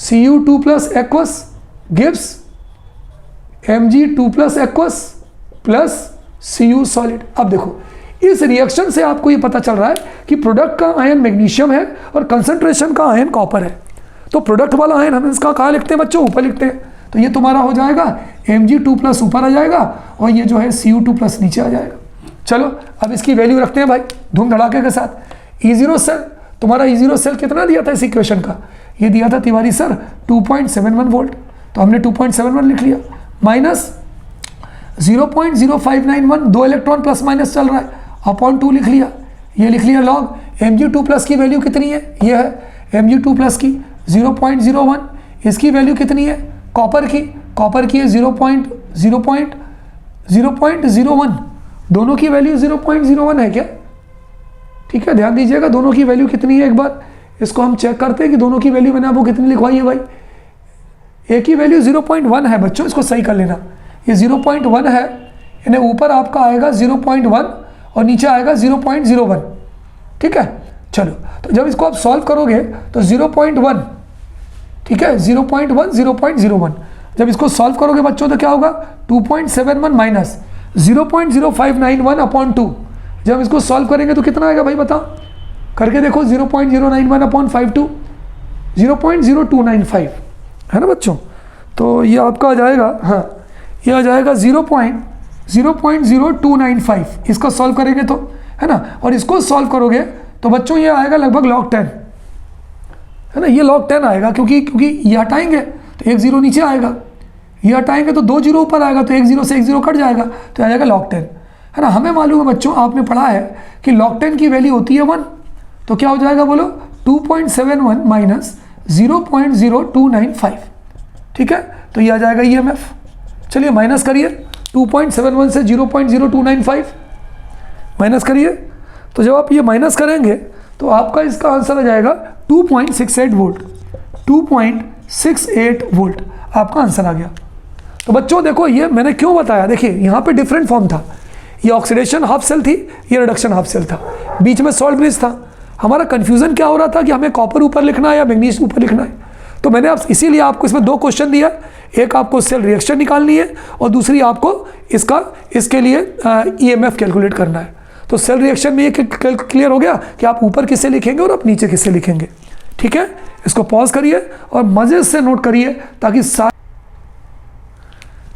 Cu2+ aqueous gives Mg2+ aqueous plus Cu solid. अब देखो इस रिएक्शन से आपको ये पता चल रहा है कि प्रोडक्ट का आयन मैग्नीशियम है और कंसंट्रेशन का आयन कॉपर है। तो प्रोडक्ट वाला आयन हम इसका कहाँ लिखते हैं बच्चों, ऊपर लिखते हैं। तो ये तुम्हारा हो जाएगा Mg2+ ऊपर आ जाएगा और ये जो है Cu2+ नीचे आ जाएगा। चलो अब इसकी वैल्यू रखते हैं भाई धूम धड़ाके के साथ। E0 सेल, तुम्हारा E0 सेल कितना दिया था इस इक्वेशन का, ये दिया था तिवारी सर 2.71 वोल्ट, तो हमने 2.71 लिख लिया, माइनस 0.0591, 2 इलेक्ट्रॉन प्लस माइनस चल रहा है, अपॉन 2 लिख लिया, ये लिख लिया लॉग Mg2+ की वैल्यू कितनी है, ये है Mg2+ की 0.01, इसकी वैल्यू कितनी है कॉपर की है 0.01, दोनों की वैल्यू 0.01 है क्या, ठीक है, ध्यान दीजिएगा दोनों की वैल्यू कितनी है। एक बार इसको हम चेक करते हैं कि दोनों की वैल्यू मैंने आपको कितनी लिखवाई है भाई। एक की वैल्यू 0.1 है बच्चों, इसको सही कर लेना, ये 0.1 है, यानी ऊपर आपका आएगा 0.1 और नीचे आएगा 0.01, ठीक है। चलो तो जब इसको आप सॉल्व करोगे तो 0.1, ठीक है, 0.1 0.01, जब इसको सॉल्व करोगे बच्चों तो क्या होगा 2.71 माइनस 0.0591 अपॉन 2, जब इसको सॉल्व करेंगे तो कितना आएगा भाई बताओ, करके देखो 0.091 अपॉन 52, 0.0295 है ना बच्चों। तो ये आपका आ जाएगा, हाँ ये आ जाएगा 0.0295, इसका सॉल्व करेंगे तो, है ना, और इसको सॉल्व करोगे तो बच्चों ये आएगा लगभग log 10, है ना, ये log 10 आएगा, क्योंकि ये हटाएंगे तो 1 0 नीचे आएगा, ये हटाएंगे तो 2 0 ऊपर आएगा, तो 1 0 से 1 0 कट जाएगा, तो आ जाएगा log 10, है ना। हमें मालूम है बच्चों, आपने पढ़ा है कि log 10 की वैल्यू होती है 1, तो क्या हो जाएगा बोलो 2.71 माइनस 0.0295, ठीक है, तो ये आ जाएगा EMF। चलिए माइनस करिए 2.71 से 0.0295 माइनस करिए, तो जब आप ये माइनस करेंगे तो आपका इसका आंसर आ जाएगा 2.68 वोल्ट, 2.68 वोल्ट आपका आंसर आ गया। तो बच्चों देखो ये मैंने क्यों बताया, देखिए यहाँ पे डिफरेंट फॉर्म था, ये ऑक्सीडेशन हाफ सेल थी, ये रिडक्शन हाफ सेल था, बीच में सॉल्ट ब्रिज था। हमारा कंफ्यूजन क्या हो रहा था कि हमें कॉपर ऊपर लिखना है या मैग्नीशियम ऊपर लिखना है, तो मैंने आप इसीलिए आपको इसमें 2 क्वेश्चन दिया, एक आपको सेल रिएक्शन निकालनी है और दूसरी आपको इसके लिए EMF कैलकुलेट करना है। तो सेल रिएक्शन में ये क्लियर हो गया कि आप ऊपर किससे लिखेंगे और आप नीचे किससे लिखेंगे, ठीक है। इसको पॉज करिए और मजे से नोट करिए ताकि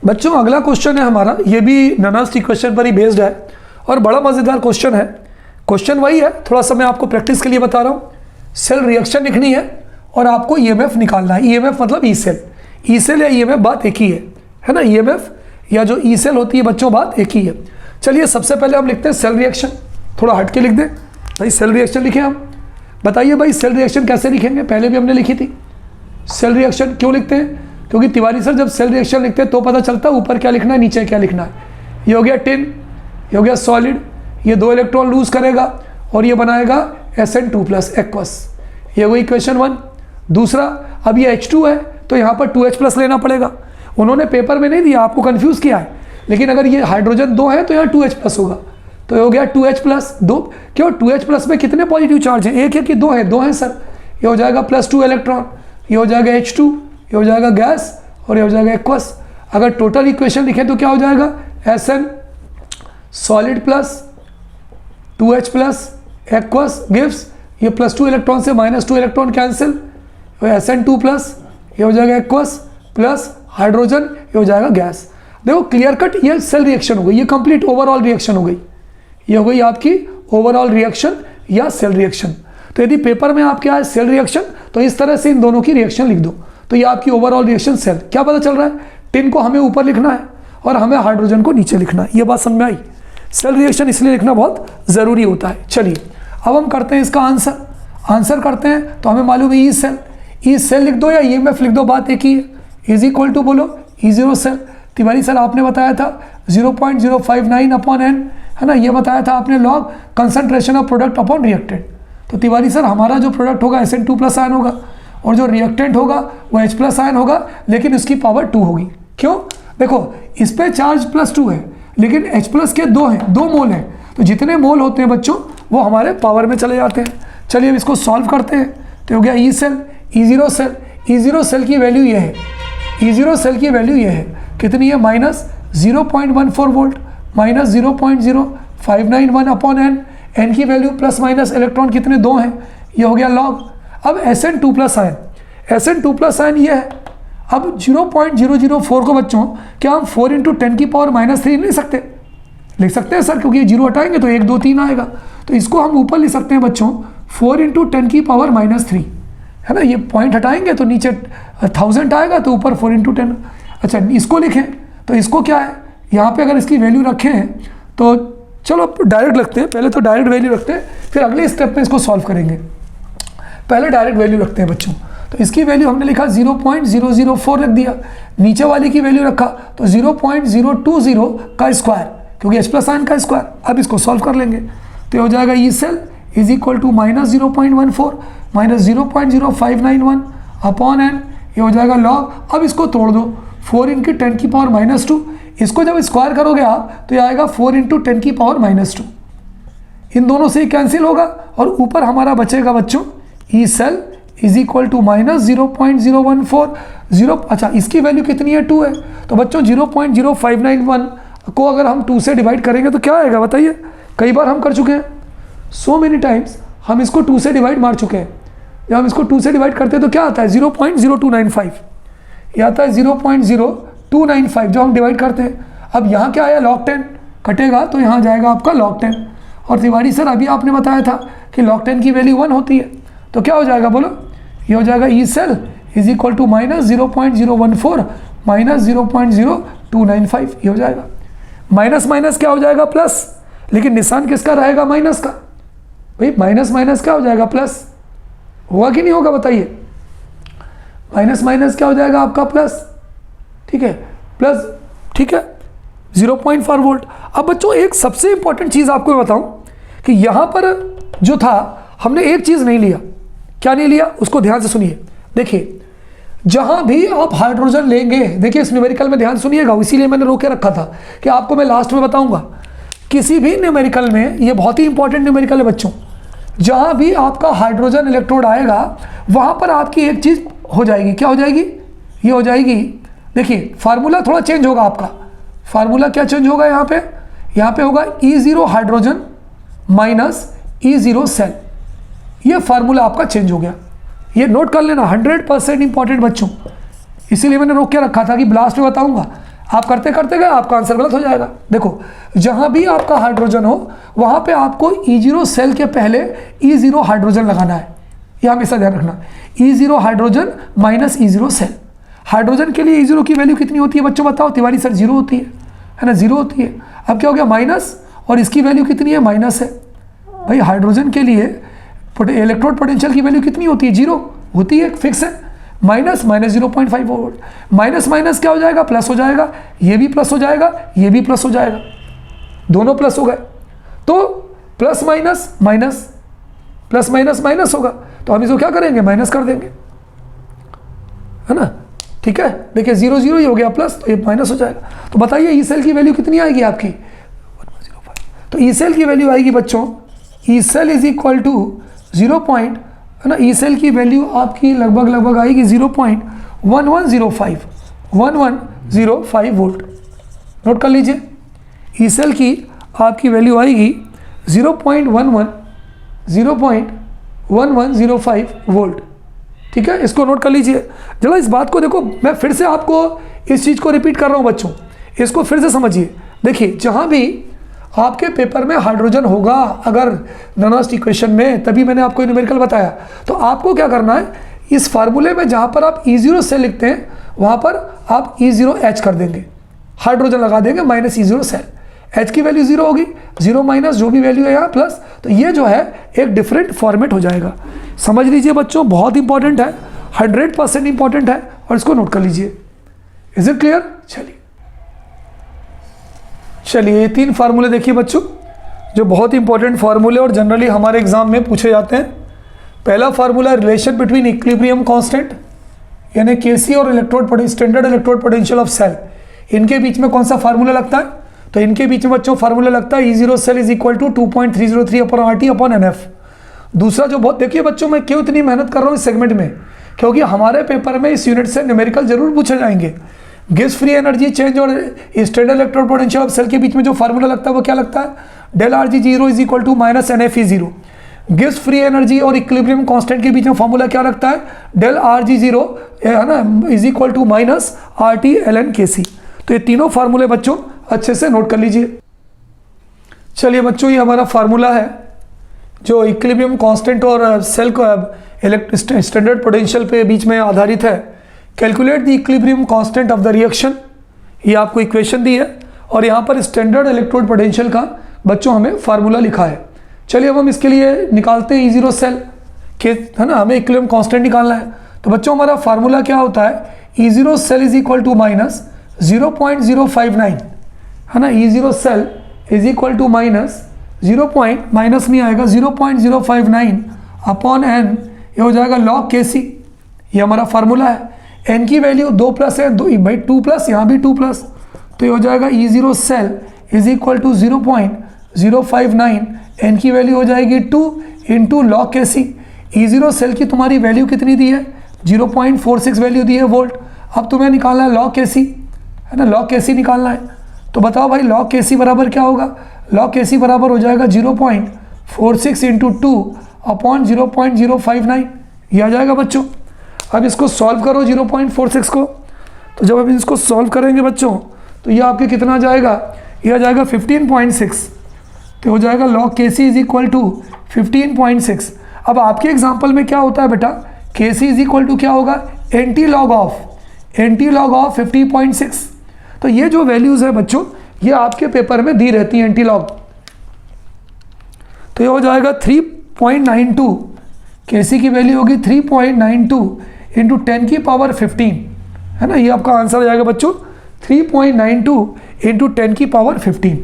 बच्चों अगला क्वेश्चन है हमारा, ये भी ननास्ट इक्वेशन पर ही बेस्ड है और बड़ा मज़ेदार क्वेश्चन है। क्वेश्चन वही है, थोड़ा सा मैं आपको प्रैक्टिस के लिए बता रहा हूँ। सेल रिएक्शन लिखनी है और आपको EMF निकालना है। EMF मतलब ई सेल या EMF बात एक ही है ना, EMF या जो ई सेल होती है बच्चों बात एक ही है। चलिए सबसे पहले हम लिखते हैं सेल रिएक्शन, थोड़ा हट के लिख दें भाई, सेल रिएक्शन लिखे हम। बताइए भाई सेल रिएक्शन कैसे लिखेंगे, पहले भी हमने लिखी थी। सेल रिएक्शन क्यों लिखते हैं, क्योंकि तिवारी सर जब सेल रिएक्शन लिखते हैं तो पता चलता है ऊपर क्या लिखना है नीचे क्या लिखना है। ये हो गया टिन, ये हो गया सॉलिड, ये 2 इलेक्ट्रॉन लूज करेगा और ये बनाएगा Sn2+ एक्वस, ये हुई इक्वेशन 1। दूसरा, अब ये H2 है तो यहाँ पर 2H+ लेना पड़ेगा, उन्होंने पेपर में नहीं दिया, आपको कंफ्यूज किया है, लेकिन अगर ये हाइड्रोजन 2 है तो यहाँ 2H+ होगा, तो ये हो गया 2H+, 2 क्यों 2H+ में कितने पॉजिटिव चार्ज हैं, एक है कि 2 है, 2 है सर, ये हो जाएगा +2 इलेक्ट्रॉन, ये हो जाएगा H2, ये हो जाएगा गैस और ये हो जाएगा एक्वस। अगर टोटल इक्वेशन लिखें तो क्या हो जाएगा, SN solid plus 2H plus aqueous gives, ये +2 इलेक्ट्रॉन से -2 इलेक्ट्रॉन कैंसिल, SN2 प्लस ये हो जाएगा एक्वस प्लस हाइड्रोजन, ये हो जाएगा गैस। देखो क्लियर कट ये सेल रिएक्शन हो गई, ये कंप्लीट ओवरऑल रिएक्शन हो गई, ये हो गई आपकी ओवरऑल रिएक्शन या सेल रिएक्शन। तो यदि पेपर में आपके आए सेल रिएक्शन तो इस तरह से इन दोनों की रिएक्शन लिख दो, तो ये आपकी ओवरऑल रिएक्शन सेल। क्या पता चल रहा है, टिन को हमें ऊपर लिखना है और हमें हाइड्रोजन को नीचे लिखना है, ये बात समझ में आई। सेल रिएक्शन इसलिए लिखना बहुत ज़रूरी होता है। चलिए अब हम करते हैं इसका आंसर करते हैं। तो हमें मालूम है ई सेल लिख दो या EMF लिख दो, बात एक ही है। इज इक्वल टू बोलो E0 सेल। तिवारी सर आपने बताया था 0.059/n, है ना, ये बताया था आपने log concentration of product upon reactant. तो तिवारी सर हमारा जो प्रोडक्ट होगा SN2+ आयन होगा और जो रिएक्टेंट होगा वो H+ आयन होगा, लेकिन उसकी पावर 2 होगी। क्यों, देखो इस पे चार्ज +2 है लेकिन H+ के 2 हैं, 2 मोल हैं, तो जितने मोल होते हैं बच्चों वो हमारे पावर में चले जाते हैं। चलिए अब इसको सॉल्व करते हैं। तो हो गया E cell, E0 cell. E0 cell की वैल्यू ये है, E0 सेल की वैल्यू ये है, कितनी है, -0.14 वोल्ट, -0.0591/n। n की वैल्यू प्लस माइनस इलेक्ट्रॉन कितने, 2 हैं, ये हो गया लॉग। अब SN2+ आयन, SN2+ आयन ये है। अब 0.004 को बच्चों क्या हम 4 × 10⁻³ लिख सकते, लिख सकते हैं सर, क्योंकि ये 0 हटाएंगे तो 1 2 3 आएगा, तो इसको हम ऊपर लिख सकते हैं बच्चों 4 × 10⁻³ है ना, ये पॉइंट हटाएंगे तो नीचे 1000 आएगा, तो ऊपर 4 × 10। अच्छा इसको लिखें तो इसको क्या है, यहाँ पे अगर इसकी वैल्यू रखें तो चलो डायरेक्ट रखते हैं, पहले तो डायरेक्ट वैल्यू रखते हैं, फिर अगले स्टेप में इसको सॉल्व करेंगे। पहले डायरेक्ट वैल्यू रखते हैं बच्चों। तो इसकी वैल्यू हमने लिखा 0.004 रख दिया, नीचे वाली की वैल्यू रखा तो 0.020 का स्क्वायर, क्योंकि H+ आयन का स्क्वायर। अब इसको सॉल्व कर लेंगे तो हो जाएगा E cell is equal to -0.14 -0.0591/n, ये हो जाएगा लॉग। अब इसको तोड़ दो, 4 × 10⁻², इसको जब स्क्वायर करोगे आप तो ये आएगा 4 × 10⁻²। इन दोनों से ही कैंसिल होगा और ऊपर हमारा बचेगा बच्चों E cell is equal to -0.014। अच्छा इसकी वैल्यू कितनी है, 2 है, तो बच्चों 0.0591 को अगर हम 2 से डिवाइड करेंगे तो क्या आएगा बताइए। कई बार हम कर चुके हैं, सो मेनी टाइम्स हम इसको 2 से डिवाइड मार चुके हैं। जब हम इसको 2 से डिवाइड करते हैं तो क्या आता है 0.0295, ये आता है 0.0295 जब हम डिवाइड करते हैं। अब यहाँ क्या आया, log 10 कटेगा तो यहाँ जाएगा आपका log 10। और तिवारी सर अभी आपने बताया था कि log 10 की वैल्यू 1 होती है, तो क्या हो जाएगा बोलो, ये हो जाएगा E cell is equal to -0.014 -0.0295, ये हो जाएगा। माइनस माइनस क्या हो जाएगा प्लस, लेकिन निशान किसका रहेगा, माइनस का। भाई माइनस माइनस क्या हो जाएगा प्लस, होगा कि नहीं होगा बताइए। माइनस माइनस क्या हो जाएगा आपका प्लस, ठीक है, प्लस, ठीक है 0.4 वोल्ट। अब बच्चों एक सबसे इंपॉर्टेंट चीज़ आपको बताऊं कि यहाँ पर जो था हमने एक चीज़ नहीं लिया। क्या नहीं लिया, उसको ध्यान से सुनिए। देखिए जहाँ भी आप हाइड्रोजन लेंगे, देखिए इस न्यूमेरिकल में ध्यान सुनिएगा, इसीलिए मैंने रोके रखा था कि आपको मैं लास्ट में बताऊंगा। किसी भी न्यूमेरिकल में, ये बहुत ही इंपॉर्टेंट न्यूमेरिकल है बच्चों, जहाँ भी आपका हाइड्रोजन इलेक्ट्रोड आएगा वहाँ पर आपकी एक चीज़ हो जाएगी। क्या हो जाएगी, ये हो जाएगी, देखिए फार्मूला थोड़ा चेंज होगा आपका। फार्मूला क्या चेंज होगा यहाँ पे होगा E0 hydrogen minus E0 cell, ये फार्मूला आपका चेंज हो गया। ये नोट कर लेना, 100% इंपॉर्टेंट बच्चों, इसीलिए मैंने रोक के रखा था कि ब्लास्ट में बताऊंगा। आप करते करते गए आपका आंसर गलत हो जाएगा। देखो जहां भी आपका हाइड्रोजन हो वहां पे आपको E0 सेल के पहले E0 हाइड्रोजन लगाना है, ये हमेशा ध्यान रखना। E0 hydrogen minus E0 cell. Hydrogen के लिए E0 की वैल्यू कितनी होती है बच्चों बताओ, तिवारी सर 0 होती है ना, 0 होती है। अब क्या हो गया माइनस, और इसकी वैल्यू कितनी है, माइनस है। भाई हाइड्रोजन के लिए इलेक्ट्रोड पोटेंशियल की वैल्यू कितनी होती है, 0 होती है, फिक्स है। माइनस 0.5 वोल्ट, माइनस माइनस क्या हो जाएगा, प्लस हो जाएगा, ये भी प्लस हो जाएगा, ये भी प्लस हो जाएगा, दोनों प्लस हो गए। तो plus minus minus, plus minus minus होगा, तो हम इसको क्या करेंगे, माइनस कर देंगे, है ना, ठीक है। देखिए 0 0 ही हो गया प्लस, तो ये माइनस हो जाएगा। तो बताइए ई सेल की वैल्यू कितनी आएगी आपकी, 105। तो ई सेल की वैल्यू आएगी बच्चों, E cell is equal to 0.005 है ना। ई सेल की वैल्यू आपकी लगभग आएगी 0.1105 वोल्ट। नोट कर लीजिए, ई सेल की आपकी वैल्यू आएगी 0.1105 वोल्ट। ठीक है, इसको नोट कर लीजिए। जरा इस बात को देखो, मैं फिर से आपको इस चीज़ को रिपीट कर रहा हूँ बच्चों, इसको फिर से समझिए। देखिए, जहाँ भी आपके पेपर में हाइड्रोजन होगा अगर नॉनस्ट इक्वेशन में, तभी मैंने आपको न्यूमेरिकल बताया। तो आपको क्या करना है, इस फार्मूले में जहाँ पर आप E0 सेल लिखते हैं वहाँ पर आप E0H कर देंगे, हाइड्रोजन लगा देंगे माइनस E0 सेल। H की वैल्यू 0 होगी, 0 माइनस जो भी वैल्यू है यहाँ प्लस, तो ये जो है एक डिफरेंट फॉर्मेट हो जाएगा। समझ लीजिए बच्चों, बहुत इंपॉर्टेंट है, 100% इंपॉर्टेंट है, और इसको नोट कर लीजिए। Is it clear? चलिए ये 3 फार्मूले देखिए बच्चों, जो बहुत इंपॉर्टेंट फार्मूले और जनरली हमारे एग्जाम में पूछे जाते हैं। पहला formula relation between equilibrium constant यानी केसी और electrode standard electrode potential of cell, इनके बीच में कौन सा फार्मूला लगता है? तो इनके बीच में बच्चों फार्मूला लगता है E0 cell is equal to 2.303/RT/NF। दूसरा जो बहुत, देखिए बच्चों मैं क्यों इतनी मेहनत कर रहा हूँ इस सेगमेंट में, क्योंकि हमारे पेपर में इस यूनिट से न्यूमेरिकल जरूर पूछे जाएंगे। गिब्स फ्री एनर्जी चेंज और standard electrode potential of cell के बीच में जो फार्मूला लगता है वो क्या लगता है? Del RG0 is equal to minus NFE0। Gibbs free energy और इक्विलिब्रियम कांस्टेंट के बीच में फार्मूला क्या लगता है? डेल RG0 है ना is equal to minus RT ln KC। तो ये तीनों फार्मूले बच्चों अच्छे से नोट कर लीजिए। चलिए बच्चों, ये हमारा फार्मूला है जो इक्विलिब्रियम कांस्टेंट और सेल को स्टैंडर्ड पोटेंशियल पे बीच में आधारित है। Calculate the equilibrium constant of the reaction, ये आपको इक्वेशन दी है, और यहाँ पर स्टैंडर्ड इलेक्ट्रोड पोटेंशियल का बच्चों हमें फार्मूला लिखा है। चलिए अब हम इसके लिए निकालते हैं E0 सेल के, है ना, हमें इक्विलिब्रियम कांस्टेंट निकालना है। तो बच्चों हमारा फार्मूला क्या होता है? E0 cell is equal to minus 0.059, है ना। E0 cell is equal to minus 0. Minus नहीं आएगा, 0.059/n, ये हो जाएगा log KC। ये हमारा फार्मूला है। n की वैल्यू 2+ है, 2+, यहाँ भी 2+, तो ये हो जाएगा E0 cell is equal to 0.059, n की वैल्यू हो जाएगी 2 into log KC। E0 cell की तुम्हारी वैल्यू कितनी दी है? 0.46 वैल्यू दी है वोल्ट। अब तुम्हें निकालना है log KC, है ना, log KC निकालना है। तो बताओ भाई log KC बराबर क्या होगा? log KC बराबर हो जाएगा 0.46 इंटू 2/0.059, ये आ जाएगा बच्चों। अब इसको सॉल्व करो 0.46 को, तो जब अब इसको सॉल्व करेंगे बच्चों तो ये आपके कितना आ जाएगा? ये आ जाएगा 15.6, तो हो जाएगा log KC is equal to 15.6। अब आपके एग्जाम्पल में क्या होता है बेटा? KC इज इक्वल टू क्या होगा? Anti log of 50.6। तो ये जो वैल्यूज़ है बच्चों, ये आपके पेपर में दी रहती है एंटी लॉग। तो ये हो जाएगा 3.92, KC की वैल्यू होगी 3.92 इंटू 10 की पावर 15, है ना। ये आपका आंसर हो जाएगा बच्चों 3.92 इंटू 10 की पावर 15।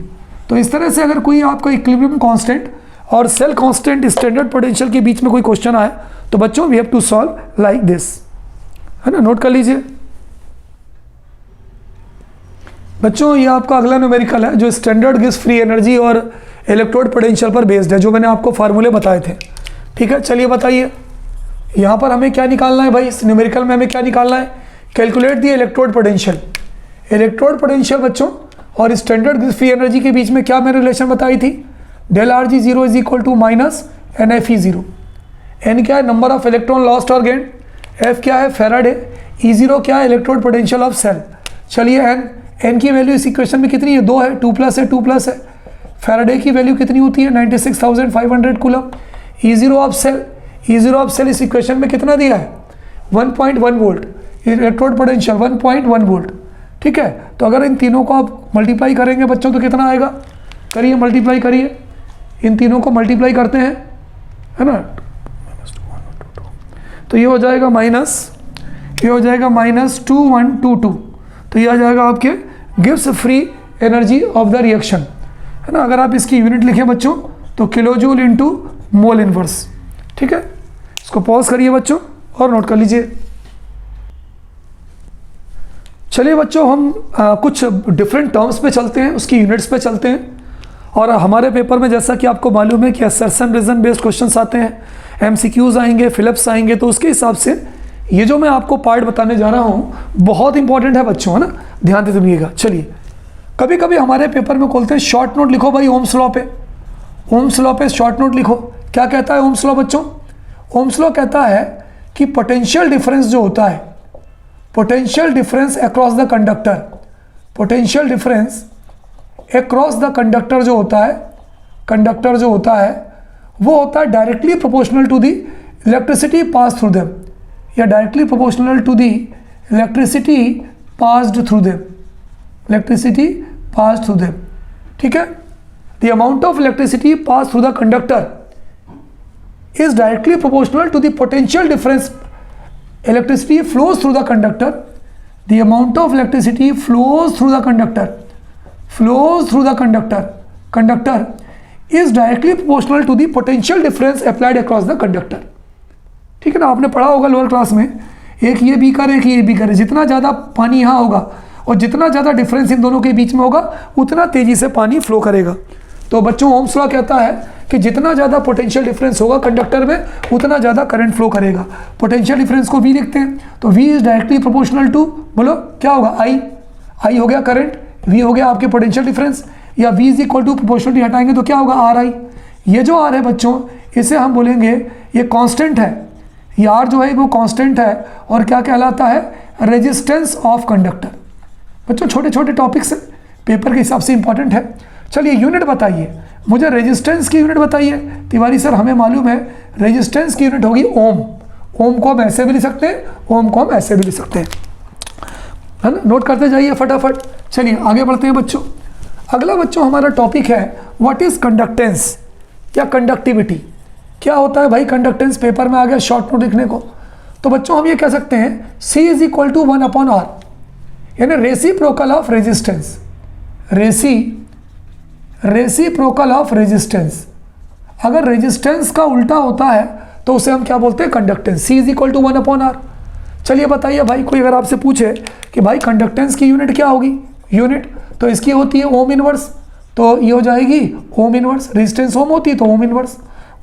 तो इस तरह से अगर कोई आपका इक्विलिब्रियम कांस्टेंट और सेल कांस्टेंट स्टैंडर्ड पोटेंशियल के बीच में कोई क्वेश्चन आए तो बच्चों we have to solve like this, है ना। नोट कर लीजिए बच्चों, ये आपका अगला न्यूमेरिकल है जो स्टैंडर्ड गिब्स फ्री एनर्जी और इलेक्ट्रोड पोटेंशियल पर बेस्ड है, जो मैंने आपको फार्मूले बताए थे। ठीक है, चलिए बताइए यहाँ पर हमें क्या निकालना है भाई? इस न्यूमेरिकल में हमें क्या निकालना है? Calculate the electrode potential. Electrode potential बच्चों और स्टैंडर्ड गिब्स फ्री एनर्जी के बीच में क्या मैंने रिलेशन बताई थी? Del RG0 is equal to minus NFE0। n क्या है? नंबर ऑफ इलेक्ट्रॉन लॉस्ट और गेन। F क्या है? फैराडे। E0 क्या है? Electrode potential of cell. चलिए n की वैल्यू इस इक्वेशन में कितनी है? 2 है, 2+ है, 2+ है। फैराडे की वैल्यू कितनी होती है? 96,500 कूलम। E0 ऑफ सेल इस इक्वेशन में कितना दिया है? 1.1 वोल्ट। Electrode potential 1.1 volt. ठीक है, तो अगर इन तीनों को आप मल्टीप्लाई करेंगे बच्चों तो कितना आएगा? करिए, मल्टीप्लाई करिए, इन तीनों को मल्टीप्लाई करते हैं, है ना। तो ये हो जाएगा -2122, तो ये आ जाएगा आपके Gibbs free energy of the reaction, है ना। अगर आप इसकी यूनिट लिखें बच्चों तो किलोजूल इंटू मोल इनवर्स। ठीक है, इसको पॉज करिए बच्चों और नोट कर लीजिए। चलिए बच्चों, हम कुछ डिफरेंट टर्म्स पे चलते हैं, उसकी यूनिट्स पे चलते हैं। और हमारे पेपर में जैसा कि आपको मालूम है कि असर्शन रीजन बेस्ड क्वेश्चंस आते हैं, MCQs आएंगे, फिलिप्स आएंगे, तो उसके हिसाब से ये जो मैं आपको पार्ट बताने जा रहा हूँ बहुत इंपॉर्टेंट है बच्चों, है ना, ध्यान से सुनिएगा। चलिए, कभी कभी हमारे पेपर में बोलते हैं शॉर्ट नोट लिखो भाई ओम्स लॉ पे, ओम्स लॉ पे शॉर्ट नोट लिखो। क्या कहता है ओम्स लॉ बच्चों? ओम्स लॉ कहता है कि पोटेंशियल डिफरेंस जो होता है, potential difference across the conductor, potential difference across the conductor जो होता है, कंडक्टर जो होता है वो होता है directly proportional to the electricity pass through them, या directly proportional to the electricity passed through them, electricity pass through them, ठीक है। The amount of electricity pass through the conductor is directly proportional to the potential difference electricity flows through the conductor, the amount of electricity flows through the conductor, flows through the conductor is directly proportional to the potential difference applied across the conductor, ठीक है ना। आपने पढ़ा होगा lower class में, एक ये beaker एक ये बीकर है, जितना ज़्यादा पानी यहाँ होगा और जितना ज़्यादा डिफरेंस इन दोनों के बीच में होगा उतना तेज़ी से पानी फ्लो करेगा। तो बच्चों ओम्स लॉ कहता है कि जितना ज़्यादा पोटेंशियल डिफरेंस होगा कंडक्टर में उतना ज़्यादा करंट फ्लो करेगा। पोटेंशियल डिफरेंस को V लिखते हैं, तो V is directly proportional to, बोलो क्या होगा, I हो गया करंट, V हो गया आपके पोटेंशियल डिफरेंस, या V is equal to proportionality हटाएंगे तो क्या होगा RI। ये जो R है बच्चों इसे हम बोलेंगे ये कांस्टेंट है, ये R जो है वो कांस्टेंट है और क्या कहलाता है, रेजिस्टेंस ऑफ कंडक्टर। बच्चों छोटे छोटे टॉपिक्स हैं, पेपर के हिसाब से इंपॉर्टेंट है। चलिए यूनिट बताइए, मुझे रेजिस्टेंस की यूनिट बताइए। तिवारी सर हमें मालूम है रेजिस्टेंस की यूनिट होगी ओम, ओम को हम ऐसे भी लिख सकते हैं, ओम को हम ऐसे भी लिख सकते हैं, है ना, नोट करते जाइए फटाफट। चलिए आगे बढ़ते हैं बच्चों। अगला बच्चों हमारा टॉपिक है व्हाट इज कंडक्टेंस या कंडक्टिविटी। क्या होता है भाई कंडक्टेंस, पेपर में आ गया शॉर्ट नोट लिखने को। तो बच्चों हम ये कह सकते हैं C is equal to 1/R, यानी reciprocal of resistance, reciprocal of resistance. अगर रेजिस्टेंस का उल्टा होता है तो उसे हम क्या बोलते हैं, conductance. C is equal to 1/R। चलिए बताइए भाई, कोई अगर आपसे पूछे कि भाई कंडक्टेंस की यूनिट क्या होगी, यूनिट तो इसकी होती है ओम इनवर्स, तो ये हो जाएगी ओम इनवर्स। रेजिस्टेंस ओम होती है तो ओम इनवर्स।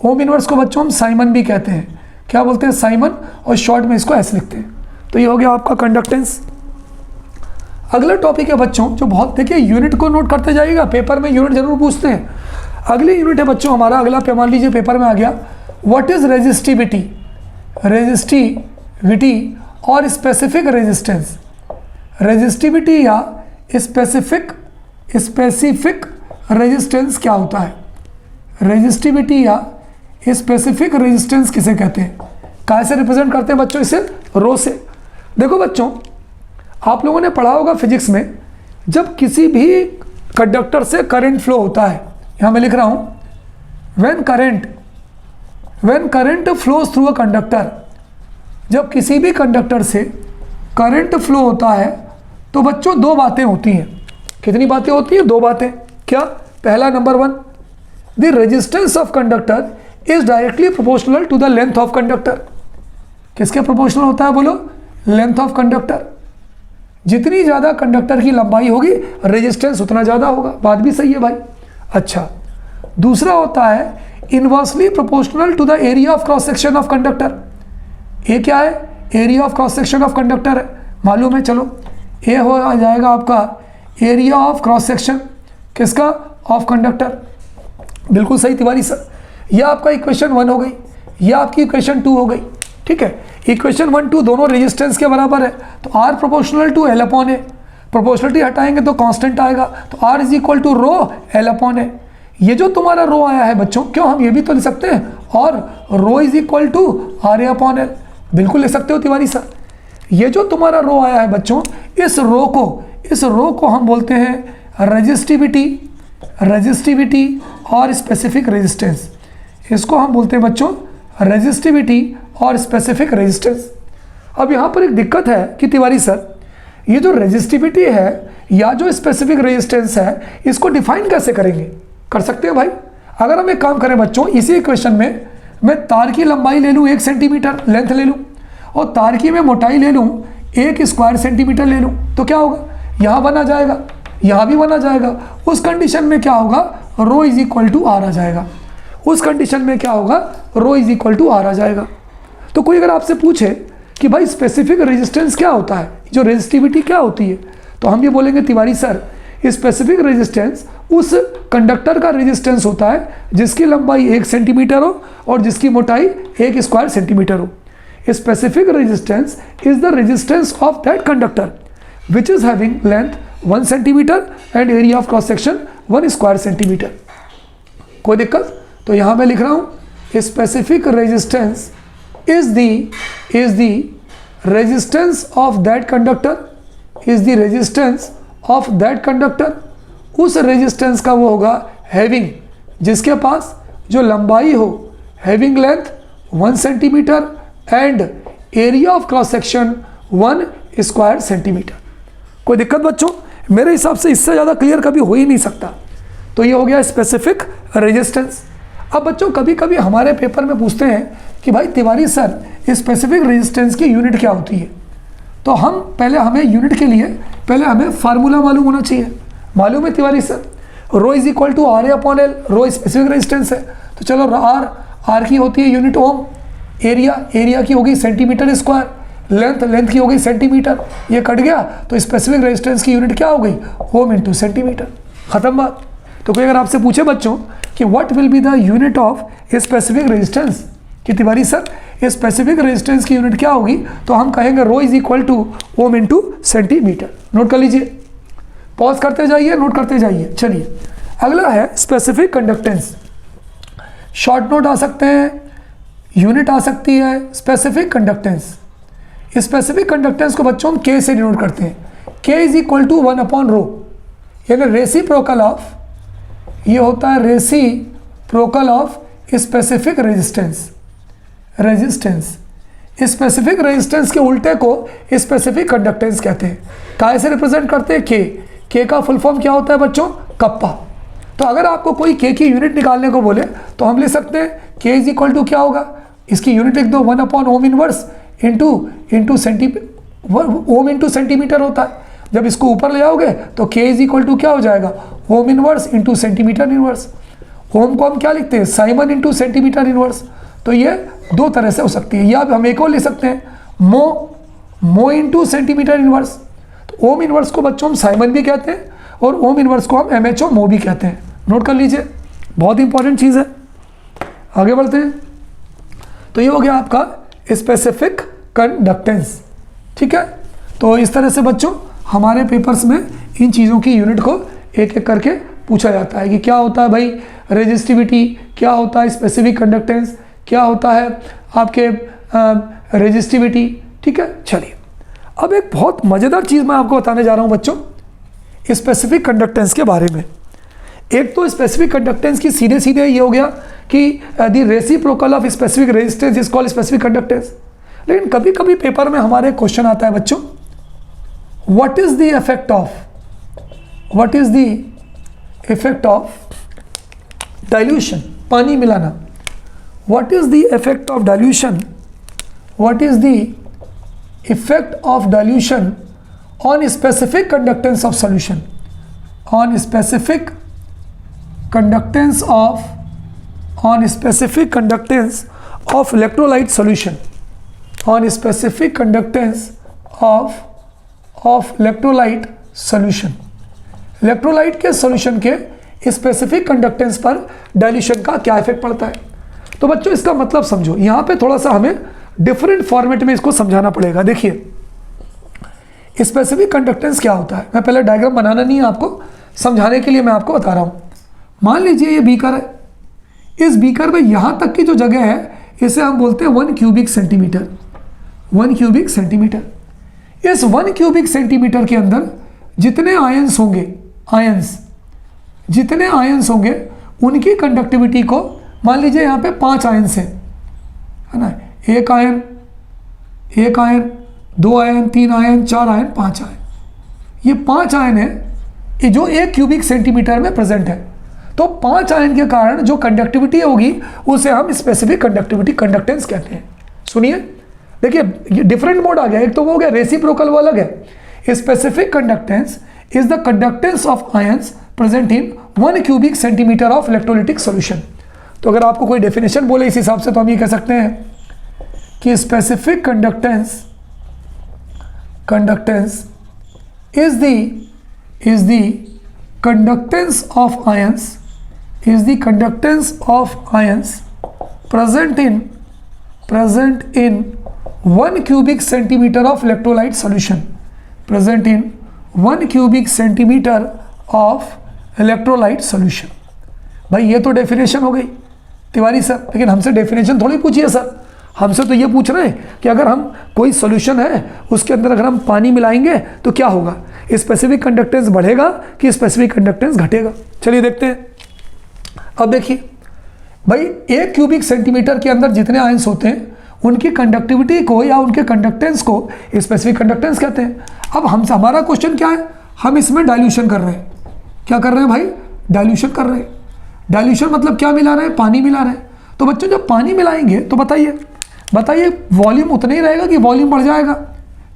ओम इनवर्स को बच्चों हम साइमन भी कहते हैं, क्या बोलते हैं, साइमन, और शॉर्ट में इसको ऐसे लिखते हैं। तो ये हो गया आपका कंडक्टेंस। अगला टॉपिक है बच्चों जो बहुत, देखिए यूनिट को नोट करते जाइएगा, पेपर में यूनिट जरूर पूछते हैं। अगली यूनिट है बच्चों हमारा अगला, पे मान लीजिए पेपर में आ गया व्हाट इज रेजिस्टिविटी, रेजिस्टिविटी और स्पेसिफिक रेजिस्टेंस। रेजिस्टिविटी या स्पेसिफिक रेजिस्टेंस क्या होता है, रेजिस्टिविटी या स्पेसिफिक रेजिस्टेंस किसे कहते हैं, कैसे रिप्रेजेंट करते हैं बच्चों इसे, रो से। देखो बच्चों आप लोगों ने पढ़ा होगा फिजिक्स में, जब किसी भी कंडक्टर से करंट फ्लो होता है, यहाँ मैं लिख रहा हूँ when current flows through a conductor, जब किसी भी कंडक्टर से करंट फ्लो होता है तो बच्चों दो बातें होती हैं। कितनी बातें होती हैं, दो बातें। क्या, पहला number 1, the resistance of conductor is directly proportional to the length of conductor. किसके प्रोपोर्शनल होता है बोलो, लेंथ ऑफ कंडक्टर। जितनी ज़्यादा कंडक्टर की लंबाई होगी रेजिस्टेंस उतना ज़्यादा होगा, बात भी सही है भाई। अच्छा, दूसरा होता है inversely proportional to the area of cross section of conductor. ये क्या है, area of cross section of conductor है, मालूम है। चलो ये हो जाएगा आपका एरिया ऑफ क्रॉस सेक्शन किसका, ऑफ कंडक्टर। बिल्कुल सही तिवारी सर, यह आपका इक्वेशन 1 हो गई, यह आपकी इक्वेशन 2 हो गई, ठीक है। इक्वेशन 1 2 दोनों रेजिस्टेंस के बराबर है, तो R proportional to L upon A, proportionality हटाएंगे तो कांस्टेंट आएगा, तो R is equal to rho L upon A. ये जो तुम्हारा रो आया है बच्चों, क्यों हम ये भी तो लिख सकते हैं, और rho is equal to RA upon L, बिल्कुल लिख सकते हो तिवारी सर। ये जो तुम्हारा रो आया है बच्चों, इस रो को हम बोलते हैं रेजिस्टिविटी और स्पेसिफिक रेजिस्टेंस। इसको हम बोलते हैं बच्चों रेजिस्टिविटी और स्पेसिफिक रेजिस्टेंस। अब यहाँ पर एक दिक्कत है कि तिवारी सर ये जो रेजिस्टिविटी है या जो स्पेसिफिक रेजिस्टेंस है इसको डिफाइन कैसे करेंगे, कर सकते हैं भाई। अगर हम एक काम करें बच्चों, इसी इक्वेशन में मैं तार की लंबाई ले लूँ 1 सेंटीमीटर लेंथ ले लूँ, और तार की मैं मोटाई ले लूँ 1 स्क्वायर सेंटीमीटर ले लूँ, तो क्या होगा, यहाँ 1 आ जाएगा, यहाँ भी 1 आ जाएगा। उस कंडीशन में क्या होगा, रो इज इक्वल टू R आ जाएगा। उस कंडीशन में क्या होगा, रो इज इक्वल टू आर आ जाएगा। तो कोई अगर आपसे पूछे कि भाई स्पेसिफिक रेजिस्टेंस क्या होता है, जो रेजिस्टिविटी क्या होती है, तो हम ये बोलेंगे तिवारी सर स्पेसिफिक रेजिस्टेंस उस कंडक्टर का रेजिस्टेंस होता है जिसकी लंबाई 1 सेंटीमीटर हो और जिसकी मोटाई 1 स्क्वायर सेंटीमीटर हो। Specific resistance is the resistance of that conductor which is having length 1 centimetre and area of cross section 1 square centimetre. कोई दिक्कत? तो यहाँ मैं लिख रहा हूँ specific resistance is the resistance of that conductor, is the resistance of that conductor, उस resistance का वो होगा हैविंग, जिसके पास जो लंबाई हो having length 1 centimetre and area of cross section 1 square centimetre. कोई दिक्कत बच्चों? मेरे हिसाब से इससे ज़्यादा क्लियर कभी हो ही नहीं सकता। तो ये हो गया स्पेसिफिक रेजिस्टेंस। अब बच्चों कभी कभी हमारे पेपर में पूछते हैं कि भाई तिवारी सर स्पेसिफिक रेजिस्टेंस की यूनिट क्या होती है, तो हमें यूनिट के लिए पहले हमें फार्मूला मालूम होना चाहिए। मालूम है Tiwari sir, rho is equal to R upon L, rho specific resistance है, तो चलो आर की होती है यूनिट ओम, एरिया की होगी सेंटीमीटर स्क्वायर, लेंथ की हो गई सेंटीमीटर, ये कट गया तो स्पेसिफिक रेजिस्टेंस की यूनिट क्या हो गई, ओम इंटू सेंटीमीटर, खत्म बात। तो कोई अगर आपसे पूछे बच्चों कि what will be the unit of specific resistance, कि तिवारी सर स्पेसिफिक रेजिस्टेंस की यूनिट क्या होगी, तो हम कहेंगे rho is equal to ohm into centimetre. Note कर लीजिए, पॉज करते जाइए, नोट करते जाइए। चलिए अगला है स्पेसिफिक कंडक्टेंस। शॉर्ट नोट आ सकते हैं, यूनिट आ सकती है, स्पेसिफिक कंडक्टेंस। स्पेसिफिक कंडक्टेंस को बच्चों हम के से डिनोट करते हैं, K is equal to 1 upon rho, यानी रेसिप्रोकल ऑफ, ये होता है reciprocal of specific resistance. Specific resistance के उल्टे को स्पेसिफिक कंडक्टेंस कहते हैं। काय से रिप्रेजेंट करते हैं, के का फुल फॉर्म क्या होता है बच्चों, कप्पा। तो अगर आपको कोई के की यूनिट निकालने को बोले तो हम लिख सकते हैं के इज इक्वल टू क्या होगा, इसकी यूनिट लिख दो 1 अपॉन ओम इनवर्स इंटू सेंटीमीटर होता है। जब इसको ऊपर ले आओगे तो के इज इक्वल टू क्या हो जाएगा, ohm inverse into centimetre inverse. Ohm को हम क्या लिखते हैं, साइमन इंटू सेंटीमीटर इनवर्स। तो ये दो तरह से हो सकती है, या हम एक और लिख सकते हैं मो इंटू सेंटीमीटर इनवर्स। तो ओम इनवर्स को बच्चों हम साइमन भी कहते हैं और ओम इनवर्स को हम MHO मो भी कहते हैं। नोट कर लीजिए, बहुत इंपॉर्टेंट चीज़ है। आगे बढ़ते हैं। तो ये हो गया आपका स्पेसिफिक कंडक्टेंस, ठीक है। तो इस तरह से बच्चों हमारे पेपर्स में इन चीज़ों की यूनिट को एक एक करके पूछा जाता है कि क्या होता है भाई रेजिस्टिविटी, क्या होता है स्पेसिफिक कंडक्टेंस, क्या होता है आपके रेजिस्टिविटी, ठीक है। चलिए अब एक बहुत मज़ेदार चीज़ मैं आपको बताने जा रहा हूँ बच्चों स्पेसिफिक कंडक्टेंस के बारे में। एक तो स्पेसिफिक कंडक्टेंस की सीधे सीधे ये हो गया कि the reciprocal of specific resistance is called specific conductance. लेकिन कभी कभी पेपर में हमारे क्वेश्चन आता है बच्चों, what is the effect of dilution, पानी मिलाना। What is the effect of dilution, what is the effect of dilution on specific conductance of solution, on specific conductance of electrolyte solution, on specific conductance of electrolyte solution. Electrolyte के solution के specific conductance पर dilution का क्या effect पड़ता है। तो बच्चों इसका मतलब समझो, यहाँ पे थोड़ा सा हमें डिफरेंट फॉर्मेट में इसको समझाना पड़ेगा। देखिए स्पेसिफिक कंडक्टेंस क्या होता है, मैं पहले डायग्राम बनाना नहीं है आपको, समझाने के लिए मैं आपको बता रहा हूँ। मान लीजिए ये बीकर है, इस बीकर में यहाँ तक की जो जगह है इसे हम बोलते हैं 1 क्यूबिक सेंटीमीटर। 1 क्यूबिक सेंटीमीटर, इस 1 क्यूबिक सेंटीमीटर के अंदर जितने आयंस होंगे उनकी कंडक्टिविटी को मान लीजिए यहाँ पे 5 आयंस हैं, है ना, 1 ion, 2 ion, 3 ion, 4 ion, 5 ion. ये 5 आयन है जो 1 क्यूबिक सेंटीमीटर में प्रेजेंट है। तो 5 आयन के कारण जो कंडक्टिविटी होगी उसे हम स्पेसिफिक कंडक्टेंस कहते हैं। सुनिए, देखिए ये डिफरेंट मोड आ गया, एक तो वो हो गया रेसिप्रोकल, वो अलग है। Specific conductance is the conductance of ions present in 1 cubic centimetre of electrolytic solution. तो अगर आपको कोई डेफिनेशन बोले इस हिसाब से तो हम ये कह सकते हैं कि specific conductance is the conductance of ions present in 1 cubic centimeter of electrolyte solution, present in 1 cubic centimeter of electrolyte solution। भाई ये तो डेफिनेशन हो गई तिवारी सर, लेकिन हमसे डेफिनेशन थोड़ी पूछिए सर, हमसे तो ये पूछ रहे हैं कि अगर हम कोई सॉल्यूशन है उसके अंदर अगर हम पानी मिलाएंगे तो क्या होगा, स्पेसिफिक कंडक्टेंस बढ़ेगा कि स्पेसिफिक कंडक्टेंस घटेगा। चलिए देखते हैं। अब देखिए भाई 1 क्यूबिक सेंटीमीटर के अंदर जितने आयंस होते हैं उनकी कंडक्टिविटी को या उनके कंडक्टेंस को स्पेसिफिक कंडक्टेंस कहते हैं। अब हमसे हमारा क्वेश्चन क्या है, हम इसमें डाइल्यूशन कर रहे हैं। क्या कर रहे हैं भाई, डाइल्यूशन कर रहे हैं। डाइल्यूशन मतलब क्या मिला रहे हैं, पानी मिला रहे हैं। तो बच्चों जब पानी मिलाएंगे तो बताइए वॉल्यूम उतना ही रहेगा कि वॉल्यूम बढ़ जाएगा।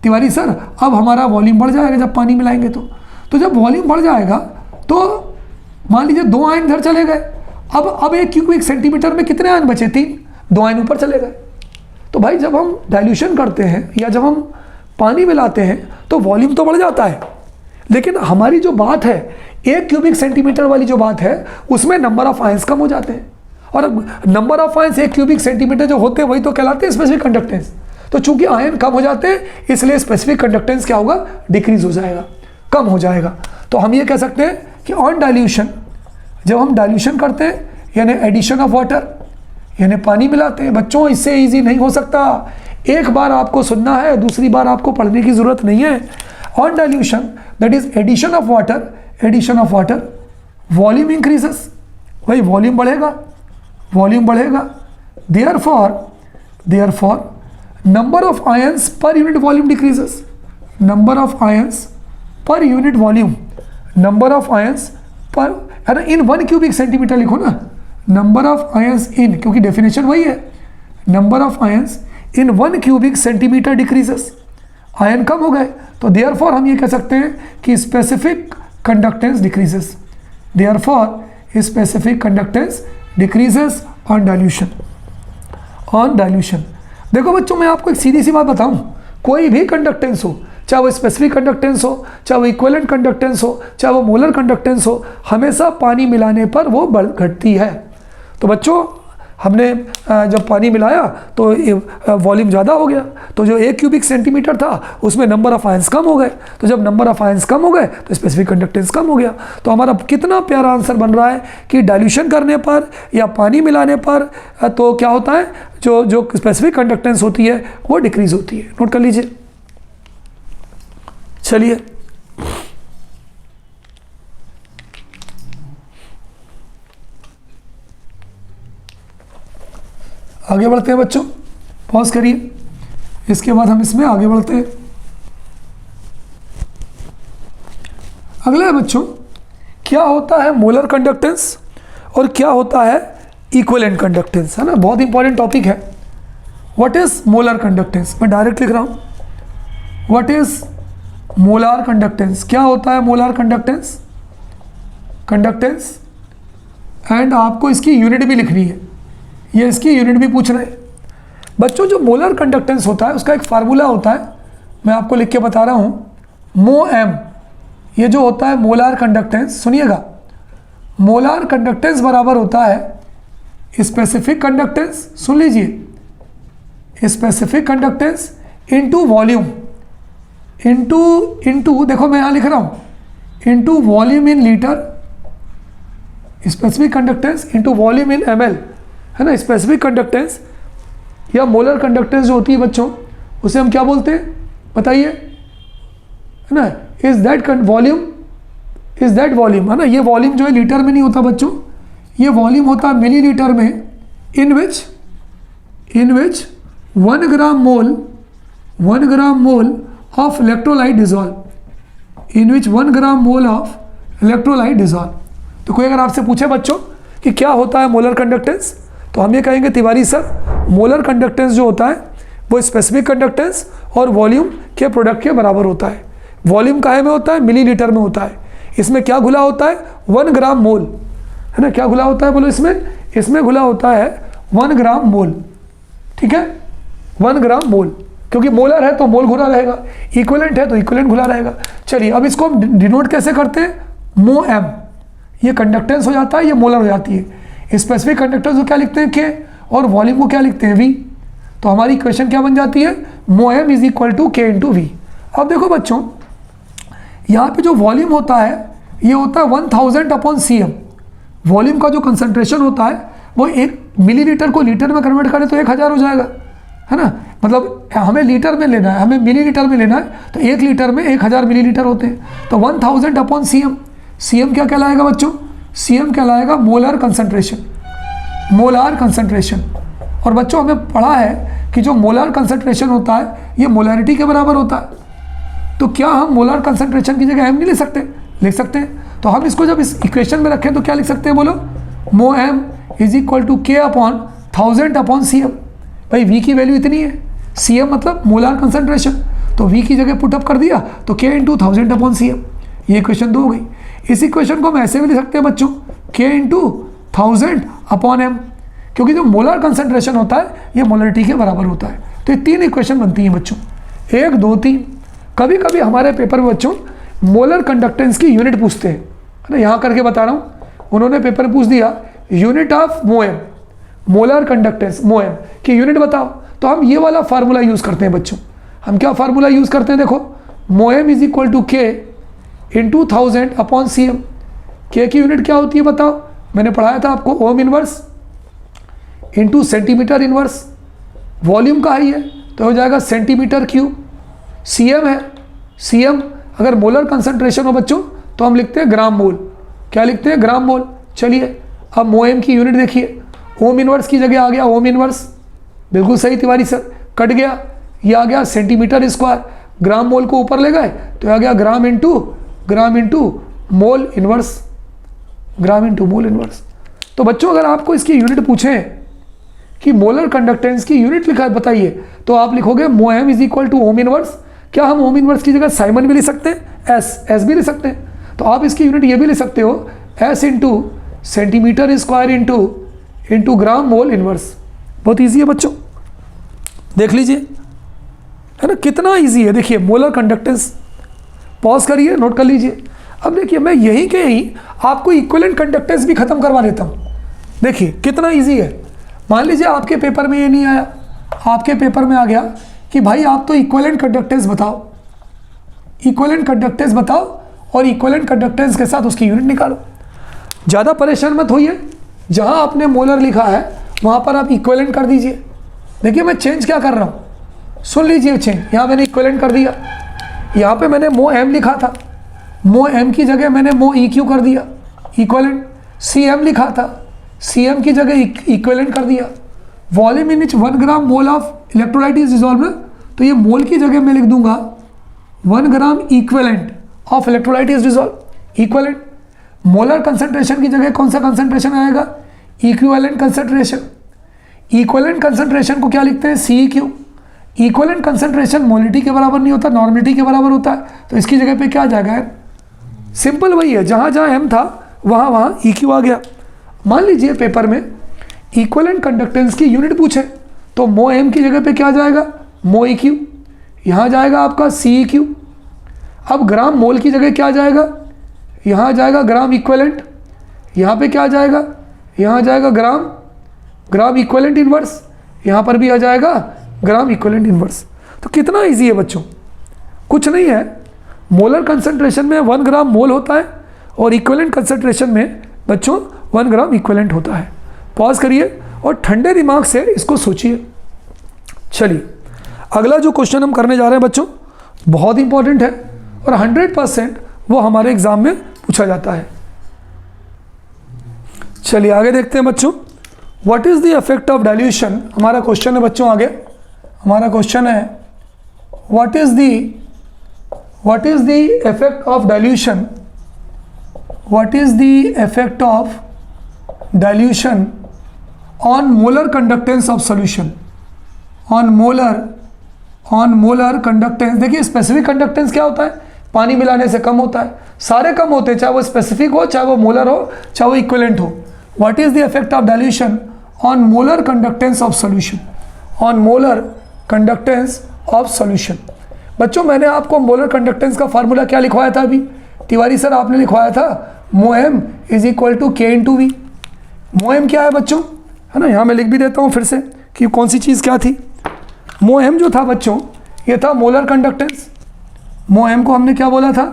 तिवारी सर अब हमारा वॉल्यूम बढ़ जाएगा जब पानी मिलाएंगे तो जब वॉल्यूम बढ़ जाएगा तो मान लीजिए 2 आयन इधर चले गए। अब 1 क्यूबिक सेंटीमीटर में कितने आयन बचे, 3, 2 आयन ऊपर चले गए। तो भाई जब हम डाइल्यूशन करते हैं या जब हम पानी मिलाते हैं तो वॉल्यूम तो बढ़ जाता है, लेकिन हमारी जो बात है 1 क्यूबिक सेंटीमीटर वाली जो बात है उसमें नंबर ऑफ आयंस कम हो जाते हैं, और number of ions 1 cubic centimetre जो होते हैं वही तो कहलाते हैं स्पेसिफिक कंडक्टेंस। तो चूंकि आयन कम हो जाते हैं इसलिए स्पेसिफिक कंडक्टेंस क्या होगा, डिक्रीज हो जाएगा, कम हो जाएगा। तो हम ये कह सकते हैं कि ऑन डाइल्यूशन, जब हम डाइल्यूशन करते हैं यानी एडिशन ऑफ वाटर यानी पानी मिलाते हैं, बच्चों इससे इजी नहीं हो सकता, एक बार आपको सुनना है दूसरी बार आपको पढ़ने की जरूरत नहीं है। On dilution that is addition of water volume increases, भाई वॉल्यूम बढ़ेगा, therefore number of ions per unit volume decreases, number of ions per unit volume, number of ions per in 1 cubic centimeter लिखो ना, number of ions in, क्योंकि definition वही है, number of ions in 1 cubic centimeter decreases, ion कम हो गए तो therefore हम ये कह सकते हैं कि specific conductance decreases, therefore specific conductance decreases on dilution। देखो बच्चों मैं आपको एक सीधी सी बात बताऊं, कोई भी कंडक्टेंस हो, चाहे वो स्पेसिफिक कंडक्टेंस हो, चाहे वो इक्विवेलेंट कंडक्टेंस हो, चाहे वो मोलर कंडक्टेंस हो, हमेशा पानी मिलाने पर वो घटती है। तो बच्चों हमने जब पानी मिलाया तो वॉल्यूम ज़्यादा हो गया, तो जो 1 क्यूबिक सेंटीमीटर था उसमें नंबर ऑफ आयंस कम हो गए, तो जब नंबर ऑफ आयंस कम हो गए तो स्पेसिफिक कंडक्टेंस कम हो गया। तो हमारा कितना प्यारा आंसर बन रहा है कि डाइल्यूशन करने पर या पानी मिलाने पर तो क्या होता है, जो स्पेसिफिक कंडक्टेंस होती है वो डिक्रीज होती है। नोट कर लीजिए। चलिए आगे बढ़ते हैं बच्चों, पॉज करिए, इसके बाद हम इसमें आगे बढ़ते हैं। अगला है बच्चों, क्या होता है मोलर कंडक्टेंस और क्या होता है इक्विवेलेंट कंडक्टेंस, है ना, बहुत इंपॉर्टेंट टॉपिक है। व्हाट इज मोलर कंडक्टेंस, मैं डायरेक्ट लिख रहा हूं, व्हाट इज मोलर कंडक्टेंस, क्या होता है मोलर कंडक्टेंस, एंड आपको इसकी यूनिट भी लिखनी है, ये इसकी यूनिट भी पूछ रहे हैं बच्चों। जो मोलर कंडक्टेंस होता है उसका एक फार्मूला होता है, मैं आपको लिख के बता रहा हूँ, मो एम, ये जो होता है मोलर कंडक्टेंस, सुनिएगा, मोलर कंडक्टेंस बराबर होता है स्पेसिफिक कंडक्टेंस, सुन लीजिए, specific conductance into volume, into देखो मैं यहाँ लिख रहा हूँ, into volume in litre, specific conductance into volume in ml, है ना। स्पेसिफिक कंडक्टेंस या मोलर कंडक्टेंस जो होती है बच्चों उसे हम क्या बोलते हैं बताइए, है ना, इज दैट वॉल्यूम, है ना। ये वॉल्यूम जो है लीटर में नहीं होता बच्चों, ये वॉल्यूम होता है मिलीलीटर में, in which 1 gram mole of electrolyte dissolve, in which 1 gram mole of electrolyte dissolve. तो कोई अगर आपसे पूछे बच्चों कि क्या होता है मोलर कंडक्टेंस, तो हम ये कहेंगे तिवारी सर मोलर कंडक्टेंस जो होता है वो स्पेसिफिक कंडक्टेंस और वॉल्यूम के प्रोडक्ट के बराबर होता है। वॉल्यूम काहे में होता है, मिलीलीटर में होता है। इसमें क्या घुला होता है, 1 ग्राम मोल, है ना, क्या घुला होता है बोलो इसमें, इसमें घुला होता है 1 ग्राम मोल, ठीक है, 1 ग्राम मोल, क्योंकि मोलर है तो मोल घुला रहेगा, इक्विवेलेंट है तो इक्विवेलेंट घुला रहेगा। चलिए अब इसको हम डिनोट कैसे करते हैं, मो एम, ये कंडक्टेंस हो जाता है, ये मोलर हो जाती है। स्पेसिफिक कंडक्टेंस को क्या लिखते हैं के, और वॉल्यूम को क्या लिखते हैं वी। तो हमारी इक्वेशन क्या बन जाती है, मो एम इज इक्वल टू के इंटू वी। अब देखो बच्चों, यहाँ पे जो वॉल्यूम होता है ये होता है 1000 अपॉन CM। वॉल्यूम का जो कंसंट्रेशन होता है वो 1 मिलीलीटर को लीटर में कन्वर्ट करें तो 1000 हो जाएगा, है ना। मतलब हमें लीटर में लेना है, हमें मिलीलीटर में लेना है, तो 1 लीटर में 1000 मिलीलीटर होते हैं। तो 1000 अपॉन CM, CM क्या कहलाएगा बच्चों, CM कहलाएगा मोलर कंसंट्रेशन, मोलार कंसंट्रेशन। और बच्चों हमें पढ़ा है कि जो मोलर कंसंट्रेशन होता है ये मोलैरिटी के बराबर होता है। तो क्या हम मोलर कंसंट्रेशन की जगह एम नहीं लिख सकते, लिख सकते हैं। तो हम इसको जब इस इक्वेशन में रखें तो क्या लिख सकते हैं, बोलो, मो एम इज इक्वल टू के अपॉन 1000 अपॉन CM। भाई वी की वैल्यू इतनी है, CM मतलब मोलर कंसंट्रेशन, तो वी की जगह पुटअप कर दिया तो के इंटू 1000 अपॉन CM। ये इक्वेशन 2 हो गई। इस इक्वेशन को हम ऐसे भी लिख सकते हैं बच्चों, के इंटू 1000 अपॉन एम, क्योंकि जो मोलर कंसंट्रेशन होता है ये मोलरिटी के बराबर होता है। तो ये 3 इक्वेशन बनती हैं बच्चों, 1 2 3। कभी कभी हमारे पेपर में बच्चों मोलर कंडक्टेंस की यूनिट पूछते हैं, है ना, यहाँ करके बता रहा हूँ। उन्होंने पेपर में पूछ दिया यूनिट ऑफ मो एम, मोलर कंडक्टेंस मो एम की यूनिट बताओ, तो हम ये वाला फार्मूला यूज़ करते हैं बच्चों। हम क्या फार्मूला यूज़ करते हैं, देखो, मो एम इज इक्वल टू के इंटू 1000 अपॉन CM। के की यूनिट क्या होती है बताओ, मैंने पढ़ाया था आपको, ओम inverse into centimetre inverse. Volume का ही है तो हो जाएगा सेंटीमीटर क्यूब। CM है, CM अगर मोलर कंसंट्रेशन हो बच्चों तो हम लिखते हैं ग्राम मोल। क्या लिखते हैं, ग्राम मोल। चलिए अब मो एम की यूनिट देखिए, ओम इनवर्स की जगह आ गया ओम इनवर्स, बिल्कुल सही तिवारी सर, कट गया, ये आ गया सेंटीमीटर स्क्वायर। ग्राम मोल को ऊपर ले गए तो आ गया gram into mole inverse, gram into mole inverse. तो बच्चों अगर आपको इसकी यूनिट पूछें कि मोलर कंडक्टेंस की यूनिट लिखा बताइए, तो आप लिखोगे mho M is equal to ohm inverse. क्या हम ओम इनवर्स की जगह साइमन भी लिख सकते हैं, एस भी लिख सकते हैं। तो आप इसकी यूनिट ये भी लिख सकते हो, S into centimetre square into gram mole inverse. बहुत ईजी है बच्चों, देख लीजिए, है ना, कितना ईजी है। देखिए मोलर कंडक्टेंस, पॉज करिए, नोट कर लीजिए। अब देखिए मैं यहीं के यहीं आपको इक्विवेलेंट कंडक्टेंस भी खत्म करवा देता हूँ। देखिए कितना ईजी है। मान लीजिए आपके पेपर में ये नहीं आया, आपके पेपर में आ गया कि भाई आप तो इक्विवेलेंट कंडक्टेंस बताओ, इक्विवेलेंट कंडक्टेंस बताओ और इक्विवेलेंट कंडक्टेंस के साथ उसकी यूनिट निकालो। ज़्यादा परेशान मत होइए, जहाँ आपने मोलर लिखा है वहाँ पर आप इक्विवेलेंट कर दीजिए। देखिए मैं चेंज क्या कर रहा हूँ, सुन लीजिए चेंज। यहाँ मैंने इक्विवेलेंट कर दिया, यहाँ पे मैंने मो एम लिखा था, मो एम की जगह मैंने मो EQ कर दिया, इक्विवेलेंट। CM लिखा था, CM की जगह इक्विवेलेंट कर दिया। Volume in which 1 gram mole of electrolyte is dissolved, तो ये मोल की जगह मैं लिख दूंगा 1 gram equivalent of electrolyte is dissolved, equivalent. Molar concentration की जगह कौन सा कंसंट्रेशन आएगा, इक्विवेलेंट कंसंट्रेशन। इक्विवेलेंट कंसंट्रेशन को क्या लिखते हैं, CEQ। इक्विवेलेंट कंसंट्रेशन मोलिटी के बराबर नहीं होता, नॉर्मलिटी के बराबर होता है, तो इसकी जगह पे क्या आ जाएगा, सिंपल वही है, जहाँ जहाँ M था वहाँ EQ आ गया। मान लीजिए पेपर में इक्विवेलेंट कंडक्टेंस की यूनिट पूछे तो मो एम की जगह पे क्या जाएगा, मो EQ, यहाँ जाएगा आपका CEQ। अब ग्राम मोल की जगह क्या जाएगा, यहाँ जाएगा ग्राम इक्विवेलेंट, यहाँ पे क्या जाएगा, यहाँ जाएगा ग्राम इक्विवेलेंट इनवर्स, यहाँ पर भी आ जाएगा ग्राम इक्विवेलेंट इनवर्स। तो कितना इजी है बच्चों, कुछ नहीं है। मोलर कंसंट्रेशन में 1 ग्राम मोल होता है और इक्विवेलेंट कंसंट्रेशन में बच्चों 1 ग्राम इक्विवेलेंट होता है। पॉज करिए और ठंडे दिमाग से इसको सोचिए। चलिए अगला जो क्वेश्चन हम करने जा रहे हैं बच्चों बहुत इंपॉर्टेंट है और 100% वो हमारे एग्जाम में पूछा जाता है। चलिए आगे देखते हैं बच्चों, what is the effect of dilution. हमारा क्वेश्चन है बच्चों, आगे हमारा क्वेश्चन है what is the effect of dilution, what is the effect of dilution on molar conductance of solution, on molar conductance. देखिए स्पेसिफिक कंडक्टेंस क्या होता है, पानी मिलाने से कम होता है, सारे कम होते हैं, चाहे वो स्पेसिफिक हो, चाहे वो मोलर हो, चाहे वो इक्विवेलेंट हो। What is the effect of dilution on molar conductance of solution, on molar conductance of solution. बच्चों मैंने आपको मोलर कंडक्टेंस का फार्मूला क्या लिखवाया था अभी, तिवारी सर आपने लिखवाया था मोएम इज इक्वल टू के इंटू वी। मोएम क्या है बच्चों, है ना, यहाँ मैं लिख भी देता हूँ फिर से कि कौन सी चीज़ क्या थी। मोएम जो था बच्चों ये था मोलर कंडक्टेंस। मोएम को हमने क्या बोला था,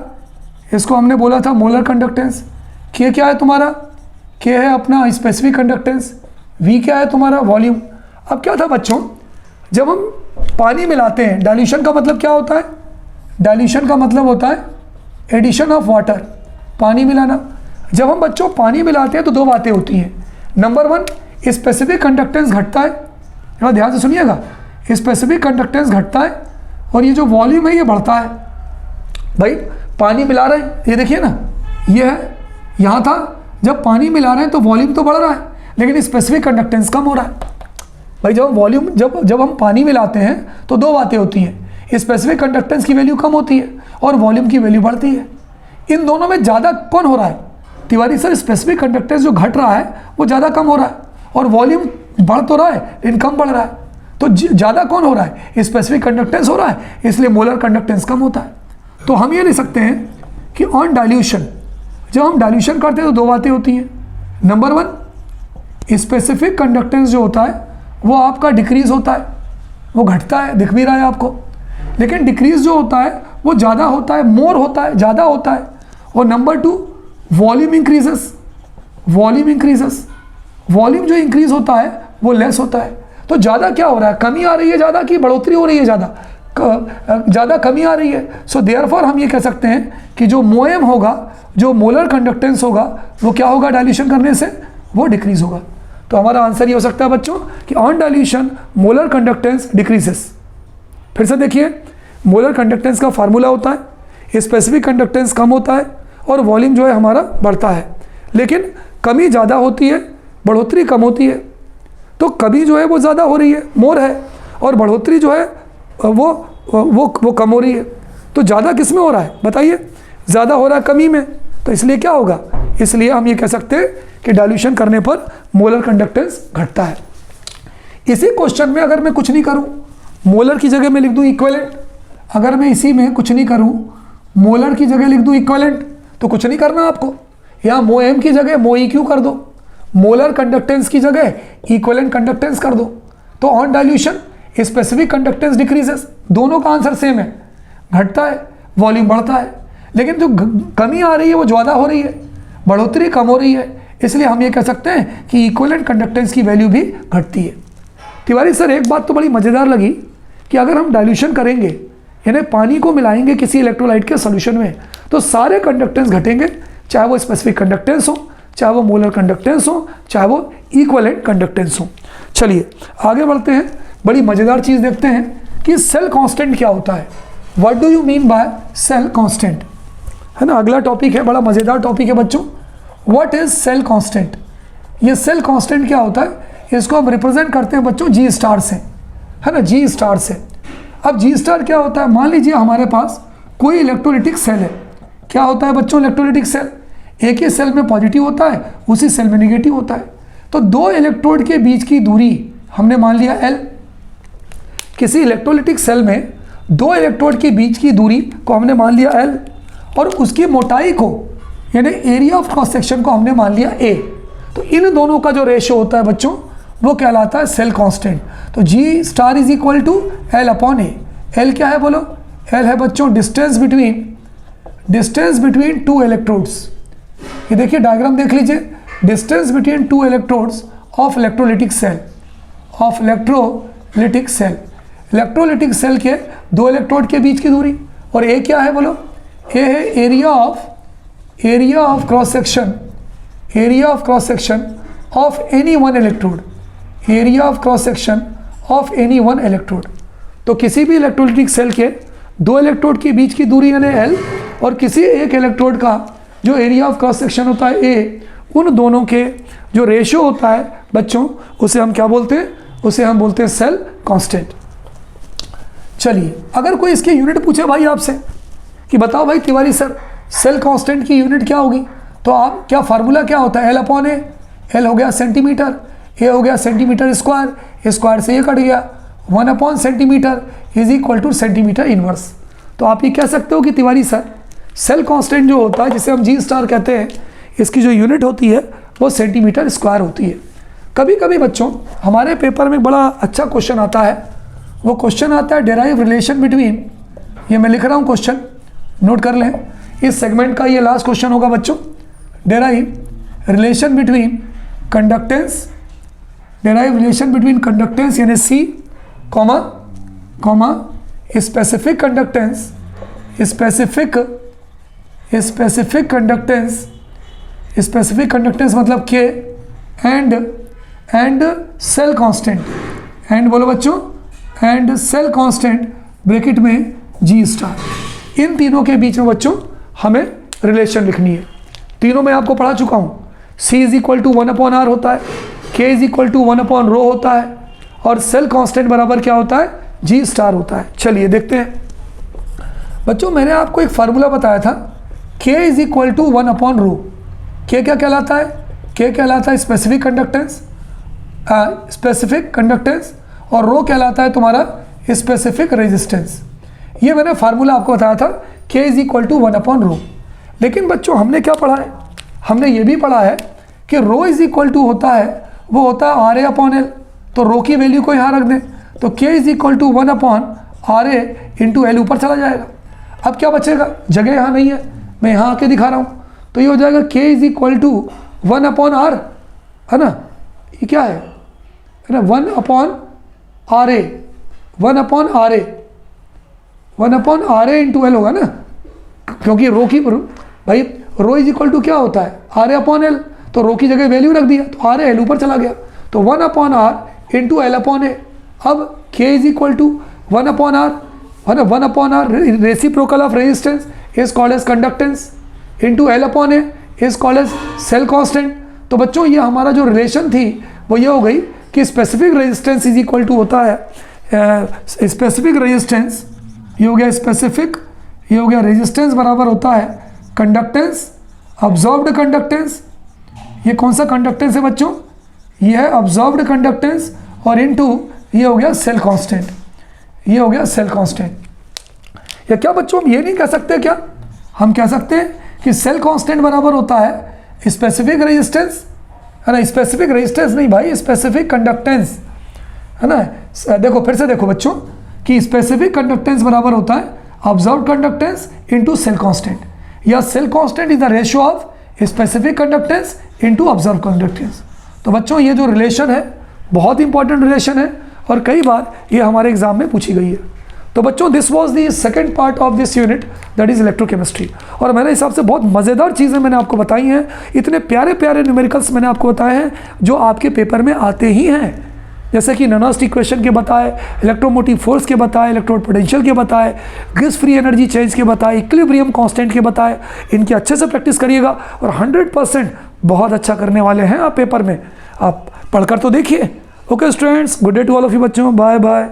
इसको हमने बोला था मोलर कंडक्टेंस। के क्या है तुम्हारा, के है अपना स्पेसिफिक कंडक्टेंस, वी क्या है तुम्हारा वॉल्यूम। अब क्या था बच्चों, जब हम पानी मिलाते हैं, डाइल्यूशन का मतलब क्या होता है, डाइल्यूशन का मतलब होता है एडिशन ऑफ वाटर, पानी मिलाना। जब हम बच्चों पानी मिलाते हैं तो दो बातें होती हैं। नंबर वन, स्पेसिफिक कंडक्टेंस घटता है, थोड़ा ध्यान से सुनिएगा, स्पेसिफिक कंडक्टेंस घटता है और ये जो वॉल्यूम है ये बढ़ता है। भाई पानी मिला रहे हैं, ये देखिए ना, ये है, यहाँ था, जब पानी मिला रहे हैं तो वॉल्यूम तो बढ़ रहा है लेकिन स्पेसिफिक कंडक्टेंस कम हो रहा है। भाई जब वॉल्यूम जब हम पानी मिलाते हैं तो दो बातें होती हैं, स्पेसिफिक कंडक्टेंस की वैल्यू कम होती है और वॉल्यूम की वैल्यू बढ़ती है। इन दोनों में ज़्यादा कौन हो रहा है, तिवारी सर स्पेसिफिक कंडक्टेंस जो घट रहा है वो ज़्यादा कम हो रहा है और वॉल्यूम बढ़ तो रहा है लेकिन कम बढ़ रहा है। तो ज़्यादा कौन हो रहा है, स्पेसिफिक कंडक्टेंस हो रहा है, इसलिए मोलर कंडक्टेंस कम होता है। तो हम ये लिख सकते हैं कि ऑन डाइल्यूशन, जब हम डाइल्यूशन करते हैं तो दो बातें होती हैं। नंबर वन, स्पेसिफिक कंडक्टेंस जो होता है वो आपका डिक्रीज होता है, वो घटता है, दिख भी रहा है आपको। लेकिन डिक्रीज जो होता है वो ज़्यादा होता है, मोर होता है, ज़्यादा होता है। और number two, volume increases, volume increases, volume जो इंक्रीज होता है वो लेस होता है। तो ज़्यादा क्या हो रहा है, कमी आ रही है ज़्यादा की बढ़ोतरी हो रही है, ज़्यादा कमी आ रही है। सो देयरफॉर हम ये कह सकते हैं कि जो मोएम होगा, जो मोलर कंडक्टेंस होगा, वो क्या होगा डाइल्यूशन करने से, वो डिक्रीज होगा। तो हमारा आंसर ये हो सकता है बच्चों कि on dilution molar conductance decreases. फिर से देखिए, मोलर कंडक्टेंस का फार्मूला होता है स्पेसिफिक कंडक्टेंस कम होता है और वॉल्यूम जो है हमारा बढ़ता है, लेकिन कमी ज़्यादा होती है, बढ़ोतरी कम होती है। तो कमी जो है वो ज़्यादा हो रही है, मोर है, और बढ़ोतरी जो है वो कम हो रही है। तो ज़्यादा किस में हो रहा है बताइए, ज़्यादा हो रहा है कमी में। तो इसलिए क्या होगा, इसलिए हम ये कह सकते हैं कि डाइल्यूशन करने पर मोलर कंडक्टेंस घटता है। इसी क्वेश्चन में अगर मैं कुछ नहीं करूं, मोलर की जगह मैं लिख दूं इक्विवेलेंट, अगर मैं इसी में कुछ नहीं करूं, मोलर की जगह लिख दूं इक्विवेलेंट, तो कुछ नहीं करना आपको, या मोएम की जगह मोईक्यू कर दो, मोलर कंडक्टेंस की जगह इक्विवेलेंट कंडक्टेंस कर दो। तो on dilution specific conductance decreases, दोनों का आंसर सेम है, घटता है, वॉल्यूम बढ़ता है। लेकिन जो कमी आ रही है वो ज़्यादा हो रही है, बढ़ोतरी कम हो रही है, इसलिए हम ये कह सकते हैं कि इक्विवेलेंट कंडक्टेंस की वैल्यू भी घटती है। तिवारी सर एक बात तो बड़ी मज़ेदार लगी कि अगर हम डाइल्यूशन करेंगे, यानी पानी को मिलाएंगे किसी इलेक्ट्रोलाइट के सॉल्यूशन में, तो सारे कंडक्टेंस घटेंगे, चाहे वो स्पेसिफिक कंडक्टेंस हो, चाहे वो मोलर कंडक्टेंस हो, चाहे वो इक्विवेलेंट कंडक्टेंस हो। चलिए आगे बढ़ते हैं, बड़ी मज़ेदार चीज़ देखते हैं कि सेल कांस्टेंट क्या होता है। What do you mean by cell constant, है ना, अगला टॉपिक है, बड़ा मज़ेदार टॉपिक है बच्चों। व्हाट इज सेल कांस्टेंट, ये सेल कांस्टेंट क्या होता है, इसको हम रिप्रेजेंट करते हैं बच्चों जी स्टार से, है ना, जी स्टार से। अब जी स्टार क्या होता है, मान लीजिए हमारे पास कोई इलेक्ट्रोलिटिक सेल है। क्या होता है बच्चों इलेक्ट्रोलिटिक सेल, एक ही सेल में पॉजिटिव होता है, उसी सेल में निगेटिव होता है। तो दो इलेक्ट्रोड के बीच की दूरी हमने मान लिया L। किसी इलेक्ट्रोलिटिक सेल में दो इलेक्ट्रोड के बीच की दूरी को हमने मान लिया L और उसकी मोटाई को, यानी एरिया ऑफ क्रॉस सेक्शन को हमने मान लिया A। तो इन दोनों का जो रेशियो होता है बच्चों वो कहलाता है सेल कांस्टेंट। तो G star is equal to L upon A। L क्या है बोलो, L है बच्चों डिस्टेंस बिटवीन टू इलेक्ट्रोड्स। ये देखिए डायग्राम देख लीजिए, distance between two electrodes of electrolytic cell, of electrolytic cell. Electrolytic cell के दो इलेक्ट्रोड के बीच की दूरी, और A क्या है बोलो, A है area of cross section, area of cross section of any one electrode, area of cross section of any one electrode. तो किसी भी इलेक्ट्रोलिटिक सेल के दो इलेक्ट्रोड के बीच की दूरी यानी L और किसी एक इलेक्ट्रोड का जो एरिया ऑफ क्रॉस सेक्शन होता है A, उन दोनों के जो रेशियो होता है बच्चों उसे हम क्या बोलते हैं, उसे हम बोलते हैं सेल कांस्टेंट। चलिए अगर कोई इसकी यूनिट पूछे भाई आपसे कि बताओ भाई तिवारी सर सेल कांस्टेंट की यूनिट क्या होगी, तो आप क्या फार्मूला क्या होता है, L अपॉन A। एल हो गया सेंटीमीटर, ए हो गया सेंटीमीटर स्क्वायर, स्क्वायर से ये कट गया, 1 centimetre is equal two centimetre inverse. तो आप ये कह सकते हो कि तिवारी सर सेल कांस्टेंट जो होता है जिसे हम जी स्टार कहते हैं, इसकी जो यूनिट होती है वो सेंटीमीटर स्क्वायर होती है। कभी कभी बच्चों हमारे पेपर में बड़ा अच्छा क्वेश्चन आता है, वो क्वेश्चन आता है डेराइव रिलेशन बिटवीन, ये मैं लिख रहा हूँ क्वेश्चन, नोट कर लें, इस सेगमेंट का ये लास्ट क्वेश्चन होगा बच्चों, derive relation between conductance, derive relation between conductance यानी C comma comma specific conductance, specific conductance मतलब के एंड सेल कांस्टेंट, एंड बोलो बच्चों, एंड सेल कांस्टेंट ब्रैकेट में जी स्टार। इन तीनों के बीच में बच्चों हमें रिलेशन लिखनी है। तीनों में आपको पढ़ा चुका हूँ, C is equal to 1/r होता है, K इज इक्वल टू 1/ρ होता है, और सेल कांस्टेंट बराबर क्या होता है, जी स्टार होता है। चलिए देखते हैं बच्चों, मैंने आपको एक फार्मूला बताया था, K is equal to 1/ρ। K क्या कहलाता है, K कहलाता है स्पेसिफिक कंडक्टेंस, और रो कहलाता है तुम्हारा स्पेसिफिक रेजिस्टेंस। ये मैंने फार्मूला आपको बताया था, K इज इक्वल टू 1/ρ। लेकिन बच्चों हमने क्या पढ़ा है, हमने ये भी पढ़ा है कि रो इज इक्वल टू होता है, वो होता है RA/L। तो रो की वैल्यू को यहाँ रख दें, तो K is equal to 1/RA into L ऊपर चला जाएगा। अब क्या बचेगा, जगह यहाँ नहीं है, मैं यहाँ आके दिखा रहा हूँ, तो ये हो जाएगा K is equal to 1/R, है ना, ये क्या है ना, 1/RA इंटू L होगा ना, क्योंकि रो की भाई रो इज इक्वल टू क्या होता है, RA/L, तो रो की जगह वैल्यू रख दिया, तो RA L ऊपर चला गया, तो 1/R इंटू L/A। अब K is equal to 1/R, 1/R reciprocal of resistance is called as conductance into L/A is called as cell constant. तो बच्चों ये हमारा जो रिलेशन थी वो ये हो गई कि specific resistance is equal to होता है स्पेसिफिक रेजिस्टेंस, ये हो गया स्पेसिफिक, ये हो गया रेजिस्टेंस बराबर होता है कंडक्टेंस, ऑब्जर्व्ड कंडक्टेंस। ये कौन सा कंडक्टेंस है बच्चों, ये है ऑब्जर्व्ड कंडक्टेंस, और इनटू ये हो गया सेल कांस्टेंट, ये हो गया सेल कांस्टेंट। या क्या बच्चों हम ये नहीं कह सकते, क्या हम कह सकते हैं कि सेल कांस्टेंट बराबर होता है स्पेसिफिक रेजिस्टेंस, है ना, स्पेसिफिक रेजिस्टेंस नहीं भाई, स्पेसिफिक कंडक्टेंस, है ना। देखो फिर से देखो बच्चों कि स्पेसिफिक कंडक्टेंस बराबर होता है observed conductance into cell constant, या cell constant is the ratio of specific conductance into observed conductance. तो बच्चों ये जो रिलेशन है बहुत इंपॉर्टेंट रिलेशन है, और कई बार ये हमारे एग्जाम में पूछी गई है। तो बच्चों this was the second part of this unit, that is electrochemistry. और मेरे हिसाब से बहुत मज़ेदार चीज़ें मैंने आपको बताई हैं, इतने प्यारे प्यारे न्यूमेरिकल्स मैंने आपको बताए हैं जो आपके पेपर में आते ही हैं, जैसे कि नॉनस्ट इक्वेशन के बताए, इलेक्ट्रोमोटिव फोर्स के बताए, इलेक्ट्रोड पोटेंशियल के बताए, गिब्स फ्री एनर्जी चेंज के बताए, इक्विलिब्रियम कांस्टेंट के बताए। इनकी अच्छे से प्रैक्टिस करिएगा और 100% बहुत अच्छा करने वाले हैं आप पेपर में। आप पढ़कर तो देखिए। Okay students, good day to all of you बच्चों, बाय बाय।